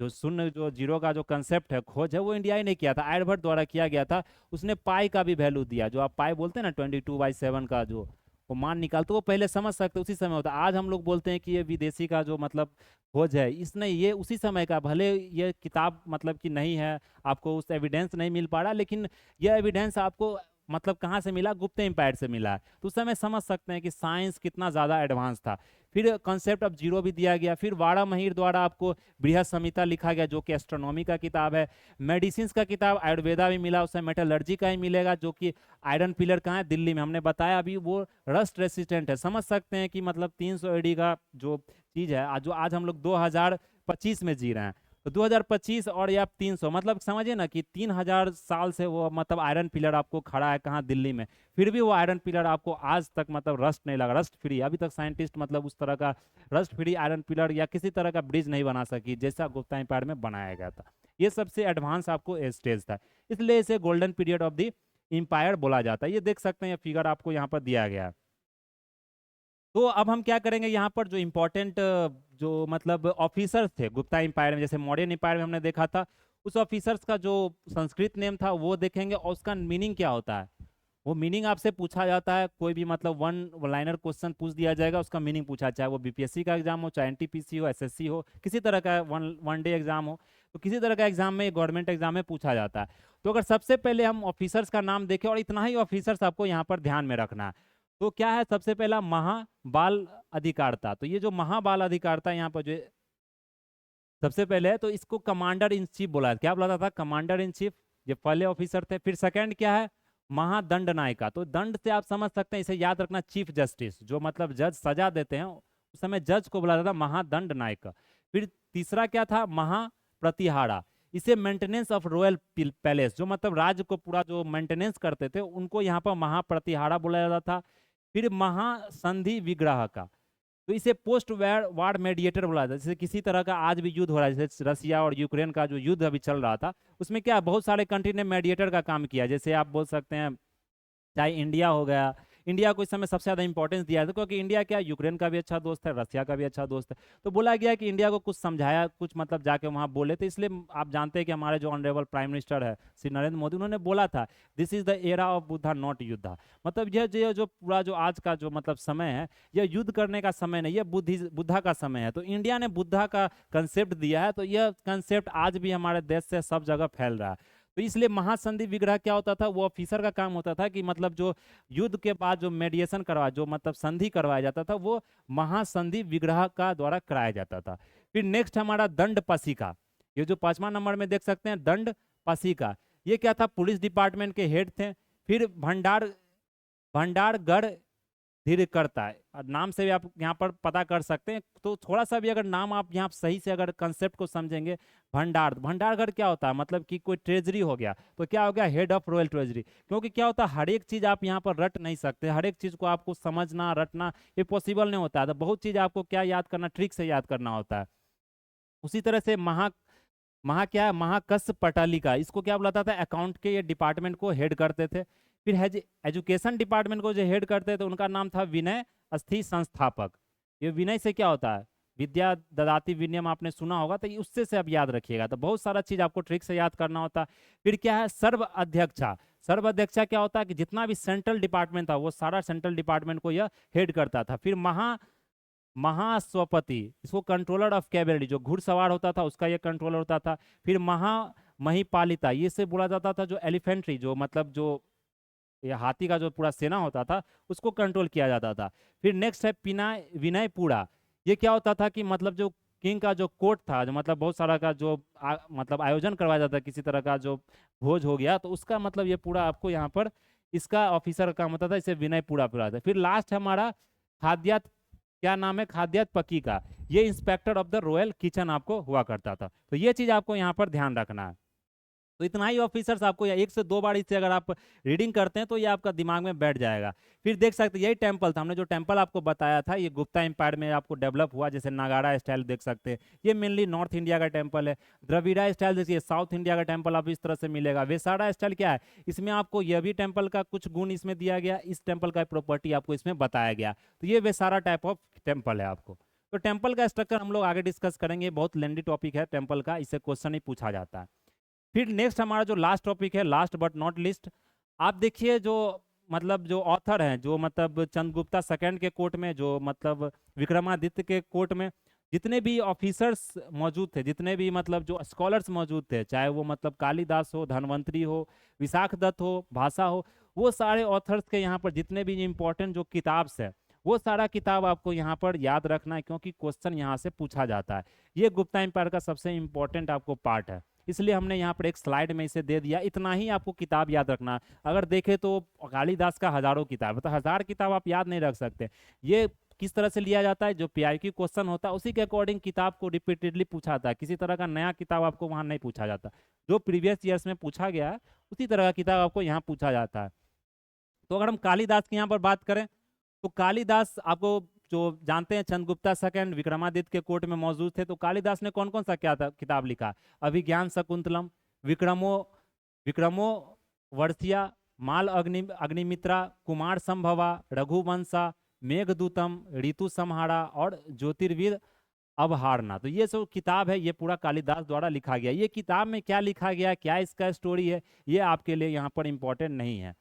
जो शून्य, जो जीरो का जो कंसेप्ट है, खोज है, वो इंडिया ही ने किया था, आर्यभट्ट द्वारा किया गया था। उसने पाई का भी वैल्यू दिया, जो आप पाई बोलते हैं ना 22/7 का जो वो मान निकाल, तो वो पहले समझ सकते उसी समय होता। आज हम लोग बोलते हैं कि ये विदेशी का जो मतलब खोज है, इसने ये उसी समय का, भले ये किताब मतलब कि नहीं है, आपको उस एविडेंस नहीं मिल पा रहा, लेकिन यह एविडेंस आपको मतलब कहाँ से मिला, गुप्ता एम्पायर से मिला। तो उस समय समझ सकते हैं कि साइंस कितना ज़्यादा एडवांस था। फिर कॉन्सेप्ट ऑफ जीरो भी दिया गया। फिर वारामहिर द्वारा आपको बृहद संहिता लिखा गया, जो कि एस्ट्रोनॉमी का किताब है। मेडिसिन का किताब आयुर्वेदा भी मिला, उसमें मेटलर्जी का ही मिलेगा, जो कि आयरन पिलर कहाँ है, दिल्ली में, हमने बताया अभी, वो रस्ट रेसिस्टेंट है। समझ सकते हैं कि मतलब 300 AD का जो चीज़ है, जो आज हम लोग 2025 में जी रहे हैं, तो 2025 और या 300, मतलब समझिए ना कि 3000 साल से वो मतलब आयरन पिलर आपको खड़ा है कहाँ, दिल्ली में। फिर भी वो आयरन पिलर आपको आज तक मतलब रस्ट नहीं लगा, रस्ट फ्री। अभी तक साइंटिस्ट मतलब उस तरह का रस्ट फ्री आयरन पिलर या किसी तरह का ब्रिज नहीं बना सकी जैसा गुप्ता एम्पायर में बनाया गया था। ये सबसे एडवांस आपको स्टेज था, इसलिए इसे golden period of the empire बोला जाता है। ये देख सकते हैं, ये फिगर आपको यहाँ पर दिया गया है। तो अब हम क्या करेंगे, यहाँ पर जो इम्पोर्टेंट जो मतलब ऑफिसर्स थे गुप्ता एम्पायर में, जैसे मौर्यन एम्पायर में हमने देखा था, उस ऑफिसर्स का जो संस्कृत नेम था वो देखेंगे, और उसका मीनिंग क्या होता है। वो मीनिंग आपसे पूछा जाता है, कोई भी मतलब वन लाइनर क्वेश्चन पूछ दिया जाएगा, उसका मीनिंग पूछा, चाहे वो बीपीएससी का एग्जाम हो, चाहे एनटीपीसी हो, एसएससी हो, किसी तरह का वन डे एग्जाम हो, तो किसी तरह का एग्जाम में, गवर्नमेंट एग्जाम में पूछा जाता है। तो अगर सबसे पहले हम ऑफिसर्स का नाम देखें, और इतना ही ऑफिसर्स आपको यहाँ पर ध्यान में रखना है, तो क्या है, सबसे पहला महाबाल अधिकारता। तो ये जो महाबाल अधिकारता यहाँ पर जो सबसे पहले है, तो इसको कमांडर इन चीफ बोला, क्या बोला था, कमांडर इन चीफ, ये पहले ऑफिसर थे। फिर सेकंड क्या है, महादंड नायिका। तो दंड से आप समझ सकते हैं, इसे याद रखना, चीफ जस्टिस, जो मतलब जज सजा देते हैं, उस समय जज को बोला जाता था महादंड नायिका। फिर तीसरा क्या था, महाप्रतिहारा, इसे मेंटेनेंस ऑफ रॉयल पैलेस, जो मतलब राज्य को पूरा जो मेंटेनेंस करते थे उनको यहाँ पर महाप्रतिहारा बोला जाता था। फिर महासंधि विग्रह का, तो इसे पोस्ट वार मेडिएटर बोला जाता है। जैसे किसी तरह का आज भी युद्ध हो रहा है, जैसे रसिया और यूक्रेन का जो युद्ध अभी चल रहा था, उसमें क्या बहुत सारे कंट्री ने मेडिएटर का काम किया। जैसे आप बोल सकते हैं, चाहे इंडिया हो गया, इंडिया को इस समय सबसे ज्यादा इंपॉर्टेंस दिया था, क्योंकि इंडिया क्या, यूक्रेन का भी अच्छा दोस्त है, रसिया का भी अच्छा दोस्त है। तो बोला गया कि इंडिया को कुछ समझाया, कुछ मतलब जाके वहां बोले, तो इसलिए आप जानते हैं कि हमारे जो ऑनरेबल प्राइम मिनिस्टर है श्री नरेंद्र मोदी, उन्होंने बोला था, this is the era of Buddha not युद्ध। मतलब यह जो पूरा जो आज का जो मतलब समय है, यह युद्ध करने का समय नहीं, यह बुद्धा का समय है। तो इंडिया ने बुद्धा का कंसेप्ट दिया है, तो यह कंसेप्ट आज भी हमारे देश से सब जगह फैल रहा है। तो इसलिए महासंधि विग्रह क्या होता था, वो ऑफिसर का काम होता था कि मतलब जो युद्ध के बाद जो मेडिएशन करवा, जो मतलब संधि करवाया जाता था, वो महासंधि विग्रह का द्वारा कराया जाता था। फिर नेक्स्ट हमारा दंड पसिका, ये जो 5वां नंबर में देख सकते हैं दंड पसिका, ये क्या था, पुलिस डिपार्टमेंट के हेड थे। फिर भंडारगढ़ धीरे करता है, और नाम से भी आप यहाँ पर पता कर सकते हैं। तो थोड़ा सा भी अगर नाम आप यहाँ सही से अगर कंसेप्ट को समझेंगे, भंडारगढ़ क्या होता है, मतलब कि कोई ट्रेजरी हो गया, तो क्या हो गया, हेड ऑफ रॉयल ट्रेजरी। क्योंकि क्या होता है, हर एक चीज आप यहाँ पर रट नहीं सकते, हर एक चीज को आपको समझना रटना ये पॉसिबल नहीं होता है। तो बहुत चीज आपको क्या याद करना, ट्रिक से याद करना होता है। उसी तरह से महा क्या है, महाकस पटालिका, इसको क्या बुलाता था, अकाउंट के ये डिपार्टमेंट को हेड करते थे। फिर एजुकेशन डिपार्टमेंट को जो हेड करते थे उनका नाम था विनय अस्थि संस्थापक। ये विनय से क्या होता है, विद्या ददाति विनयम आपने सुना होगा, तो ये उससे से आप याद रखिएगा। तो बहुत सारा चीज आपको ट्रिक से याद करना होता है। फिर क्या है, सर्व अध्यक्षा। सर्व अध्यक्षा क्या होता है कि जितना भी सेंट्रल डिपार्टमेंट था वो सारा सेंट्रल डिपार्टमेंट को यह हेड करता था। फिर महाश्वपति, इसको कंट्रोलर ऑफ कैवेलरी, जो घुड़सवार होता था उसका ये कंट्रोलर होता था। फिर महिपालिता, ये से बोला जाता था जो एलिफेंट्री, जो मतलब जो ये हाथी का जो पूरा सेना होता था उसको कंट्रोल किया जाता था। फिर नेक्स्ट है विनयपुरा, ये क्या होता था कि मतलब जो किंग का जो कोर्ट था, जो मतलब बहुत सारा का जो मतलब आयोजन करवाया जाता था, किसी तरह का जो भोज हो गया, तो उसका मतलब ये पूरा आपको यहाँ पर इसका ऑफिसर का काम होता था, इसे विनयपुरा पूरा था। फिर लास्ट हमारा खाद्यात, क्या नाम है, खाद्यात पकी का, ये inspector of the royal kitchen आपको हुआ करता था। तो ये चीज आपको यहाँ पर ध्यान रखना है। तो इतना ही ऑफिसर्स आपको, या 1 से 2 बार इससे अगर आप रीडिंग करते हैं तो ये आपका दिमाग में बैठ जाएगा। फिर देख सकते हैं यही टेम्पल था, हमने जो टेम्पल आपको बताया था ये गुप्ता एम्पायर में आपको डेवलप हुआ, जैसे नागाड़ा स्टाइल देख सकते हैं, ये मेनली नॉर्थ इंडिया का टेम्पल है। द्रविड़ा स्टाइल देखिए साउथ इंडिया का टेम्पल आप इस तरह से मिलेगा। वेसाड़ा स्टाइल क्या है, इसमें आपको यह भी टेम्पल का कुछ गुण इसमें दिया गया, इस टेम्पल का प्रॉपर्टी आपको इसमें बताया गया। तो ये वेसाड़ा टाइप ऑफ टेम्पल है आपको। तो टेम्पल का स्ट्रक्चर हम लोग आगे डिस्कस करेंगे, बहुत लेंदी टॉपिक है टेम्पल का, इससे क्वेश्चन ही पूछा जाता है। फिर नेक्स्ट हमारा जो लास्ट टॉपिक है, लास्ट बट नॉट लिस्ट, आप देखिए जो मतलब जो ऑथर हैं, जो मतलब चंद्रगुप्ता सेकंड के कोर्ट में, जो मतलब विक्रमादित्य के कोर्ट में जितने भी ऑफिसर्स मौजूद थे, जितने भी मतलब जो स्कॉलर्स मौजूद थे, चाहे वो मतलब कालिदास हो, धनवंतरी हो, विशाख दत्त हो, भाषा हो, वो सारे ऑथर्स के यहाँ पर जितने भी इंपॉर्टेंट जो किताब है, वो सारा किताब आपको यहाँ पर याद रखना है, क्योंकि क्वेश्चन यहाँ से पूछा जाता है। ये गुप्ता एम्पायर का सबसे इंपॉर्टेंट आपको पार्ट है, इसलिए हमने यहाँ पर एक स्लाइड में इसे दे दिया। इतना ही आपको किताब याद रखना। अगर देखें तो कालिदास का हजारों किताब है, तो 1000 किताब आप याद नहीं रख सकते। ये किस तरह से लिया जाता है, जो पीआईक्यू क्वेश्चन होता है उसी के अकॉर्डिंग किताब को रिपीटेडली पूछा जाता है, किसी तरह का नया किताब आपको वहाँ नहीं पूछा जाता। जो प्रीवियस ईयर्स में पूछा गया है उसी तरह का किताब आपको यहाँ पूछा जाता है। तो अगर हम कालिदास की यहाँ पर बात करें तो कालिदास आपको जो जानते हैं चंद्रगुप्ता सेकंड विक्रमादित्य के कोर्ट में मौजूद थे, तो कालिदास ने कौन कौन सा क्या किताब लिखा, अभिज्ञान शकुंतलम, विक्रमो विक्रमो वर्षिया, माल अग्निमित्रा, कुमार संभवा, रघुवंशा, मेघदूतम, ऋतु संहारा और ज्योतिर्विद अवहारना। तो ये जो किताब है ये पूरा कालिदास द्वारा लिखा गया। ये किताब में क्या लिखा गया, क्या इसका स्टोरी है, ये आपके लिए यहाँ पर इंपॉर्टेंट नहीं है।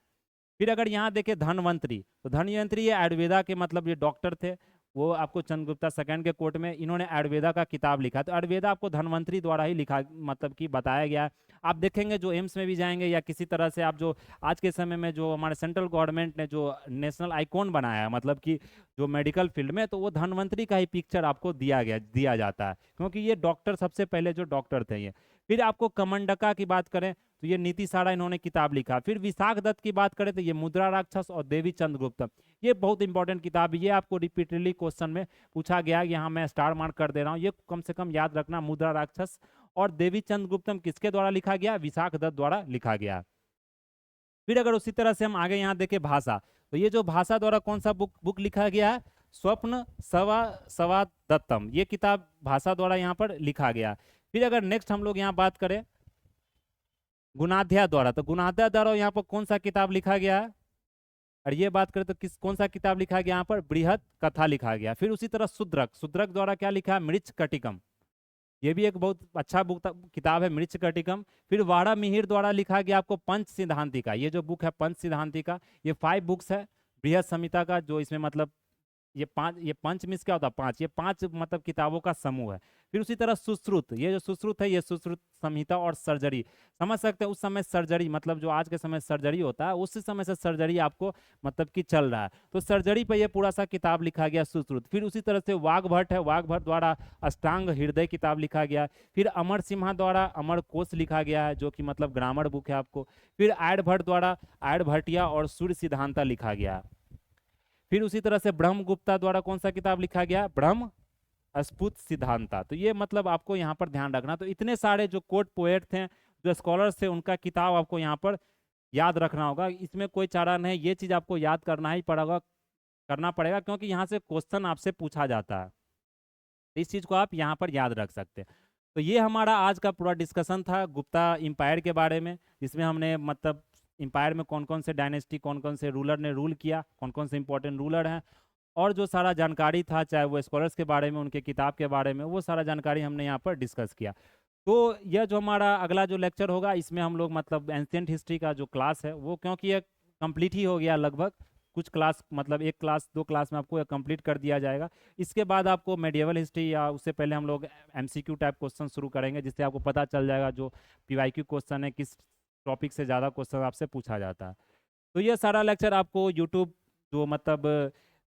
फिर अगर यहाँ देखें धनवंतरी, तो धनवंतरी ये आयुर्वेदा के मतलब ये डॉक्टर थे, वो आपको चंद्रगुप्ता सेकंड के कोर्ट में इन्होंने आयुर्वेदा का किताब लिखा। तो आयुर्वेदा आपको धनवंतरी द्वारा ही लिखा, मतलब कि बताया गया है। आप देखेंगे जो एम्स में भी जाएंगे या किसी तरह से आप जो आज के समय में जो हमारे सेंट्रल गवर्नमेंट ने जो नेशनल आइकॉन बनाया है, मतलब कि जो मेडिकल फील्ड में, तो वो धनवंतरी का ही पिक्चर आपको दिया जाता है, क्योंकि ये डॉक्टर सबसे पहले जो डॉक्टर थे ये। फिर आपको कमंडका की बात करें तो ये नीति सारा इन्होंने किताब लिखा। फिर विशाख दत्त की बात करें तो ये मुद्रा राक्षस और देवी चंद्रगुप्त, ये बहुत इंपॉर्टेंट किताब है, ये आपको रिपीटेडली क्वेश्चन में पूछा गया। यहाँ मैं स्टार मार्क कर दे रहा हूँ, ये कम से कम याद रखना। मुद्रा राक्षस और देवी चंद्रगुप्तम किसके द्वारा लिखा गया, विशाख दत्त द्वारा लिखा गया। फिर अगर उसी तरह से हम आगे यहाँ देखें भाषा, तो ये जो भाषा द्वारा कौन सा बुक लिखा गया है, स्वप्न सवा दत्तम, ये किताब भाषा द्वारा यहाँ पर लिखा गया। फिर अगर नेक्स्ट हम लोग यहाँ बात करें गुणाध्याय द्वारा, तो गुणाध्याय द्वारा यहाँ पर कौन सा किताब लिखा गया है, और ये बात करें तो कौन सा किताब लिखा गया यहाँ पर, बृहद कथा लिखा गया। फिर उसी तरह शूद्रक द्वारा क्या लिखा है, मृच्छ कटिकम, ये भी एक बहुत अच्छा किताब है, मृच्छ कटिकम। फिर वाड़ा मिहिर द्वारा लिखा गया आपको पंच सिद्धांतिका, ये जो बुक है पंच सिद्धांतिका, ये 5 बुक्स है बृहद संहिता का, जो इसमें मतलब ये पंच मीन्स क्या होता है? पांच, ये पांच मतलब किताबों का समूह है। फिर उसी तरह सुश्रुत, ये जो सुश्रुत है ये सुश्रुत संहिता और सर्जरी। समझ सकते हैं उस समय सर्जरी मतलब जो आज के समय सर्जरी होता है उस समय से सर्जरी आपको मतलब कि चल रहा है, तो सर्जरी पे ये पूरा सा किताब लिखा गया सुश्रुत। फिर उसी तरह से वाग्भट है, वाग्भट द्वारा अष्टांग हृदय किताब लिखा गया। फिर अमर सिम्हा द्वारा अमर कोश लिखा गया है जो कि मतलब ग्रामर बुक है आपको। फिर आर्यभट्ट द्वारा आर्यभट्टिया और सूर्य सिद्धांता लिखा गया है। फिर उसी तरह से ब्रह्मगुप्ता द्वारा कौन सा किताब लिखा गया? ब्रह्म स्फुट सिद्धांता। तो ये मतलब आपको यहाँ पर ध्यान रखना। तो इतने सारे जो कोर्ट पोएट थे, जो स्कॉलर्स थे, उनका किताब आपको यहाँ पर याद रखना होगा। इसमें कोई चारा नहीं, ये चीज आपको याद करना ही पड़ेगा, करना पड़ेगा, क्योंकि यहाँ से क्वेश्चन आपसे पूछा जाता है। तो इस चीज को आप यहाँ पर याद रख सकते हैं। तो ये हमारा आज का पूरा डिस्कशन था गुप्ता इंपायर के बारे में, जिसमें हमने मतलब इंपायर में कौन कौन से डायनेस्टी, कौन कौन से रूलर ने रूल किया, कौन कौन से इंपॉर्टेंट रूलर हैं, और जो सारा जानकारी था चाहे वो स्कॉलर्स के बारे में, उनके किताब के बारे में, वो सारा जानकारी हमने यहाँ पर डिस्कस किया। तो यह जो हमारा अगला जो लेक्चर होगा इसमें हम लोग मतलब एंशियंट हिस्ट्री का जो क्लास है वो, क्योंकि ये कंप्लीट ही हो गया लगभग, कुछ क्लास मतलब एक क्लास दो क्लास में आपको ये कंप्लीट कर दिया जाएगा। इसके बाद आपको मेडिएवल हिस्ट्री या उससे पहले हम लोग एमसीक्यू टाइप क्वेश्चन शुरू करेंगे, जिससे आपको पता चल जाएगा जो पीवाईक्यू क्वेश्चन है किस टॉपिक से ज़्यादा क्वेश्चन आपसे पूछा जाता है। तो ये सारा लेक्चर आपको यूट्यूब जो मतलब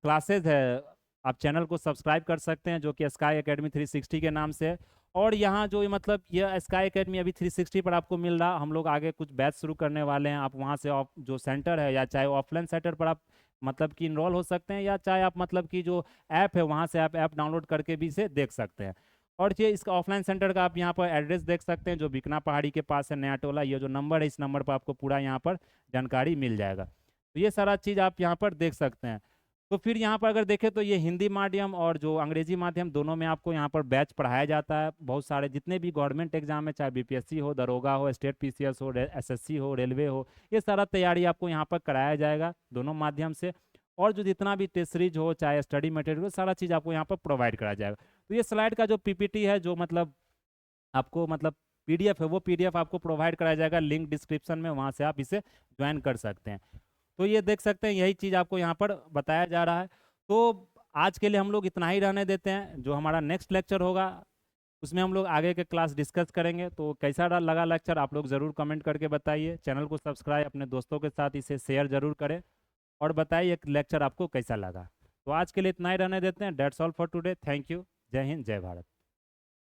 क्लासेज है, आप चैनल को सब्सक्राइब कर सकते हैं जो कि स्काई एकेडमी 360 के नाम से है। और यहाँ जो मतलब ये स्काई एकेडमी अभी 360 पर आपको मिल रहा, हम लोग आगे कुछ बैच शुरू करने वाले हैं। आप वहाँ से जो सेंटर है या चाहे ऑफलाइन सेंटर पर आप मतलब कि इनरोल हो सकते हैं, या चाहे आप मतलब कि जो ऐप है वहाँ से आप ऐप डाउनलोड करके भी इसे देख सकते हैं। और ये इसका ऑफलाइन सेंटर का आप यहाँ पर एड्रेस देख सकते हैं जो बिकना पहाड़ी के पास है, नया टोला। ये जो नंबर है इस नंबर पर आपको पूरा यहाँ पर जानकारी मिल जाएगा। तो ये सारा चीज़ आप यहाँ पर देख सकते हैं। तो फिर यहाँ पर अगर देखें तो ये हिंदी माध्यम और जो अंग्रेजी माध्यम दोनों में आपको यहाँ पर बैच पढ़ाया जाता है। बहुत सारे जितने भी गवर्नमेंट एग्जाम है, चाहे बीपीएससी हो, दरोगा हो, स्टेट पीसीएस हो, एसएससी हो, रेलवे हो, ये सारा तैयारी आपको यहाँ पर कराया जाएगा दोनों माध्यम से। और जो जितना भी टेस्ट सीरीज हो चाहे स्टडी मटेरियल हो, सारा चीज़ आपको यहाँ पर प्रोवाइड कराया जाएगा। तो ये स्लाइड का जो पीपीटी है जो मतलब आपको मतलब पीडीएफ है, वो पीडीएफ आपको प्रोवाइड कराया जाएगा, लिंक डिस्क्रिप्शन में, वहाँ से आप इसे ज्वाइन कर सकते हैं। तो ये देख सकते हैं यही चीज़ आपको यहाँ पर बताया जा रहा है। तो आज के लिए हम लोग इतना ही रहने देते हैं। जो हमारा नेक्स्ट लेक्चर होगा उसमें हम लोग आगे के क्लास डिस्कस करेंगे। तो कैसा लगा लेक्चर आप लोग ज़रूर कमेंट करके बताइए। चैनल को सब्सक्राइब, अपने दोस्तों के साथ इसे शेयर ज़रूर करें, और बताइए लेक्चर आपको कैसा लगा। तो आज के लिए इतना ही रहने देते हैं। That's all for today. Thank you. जय हिंद, जय भारत।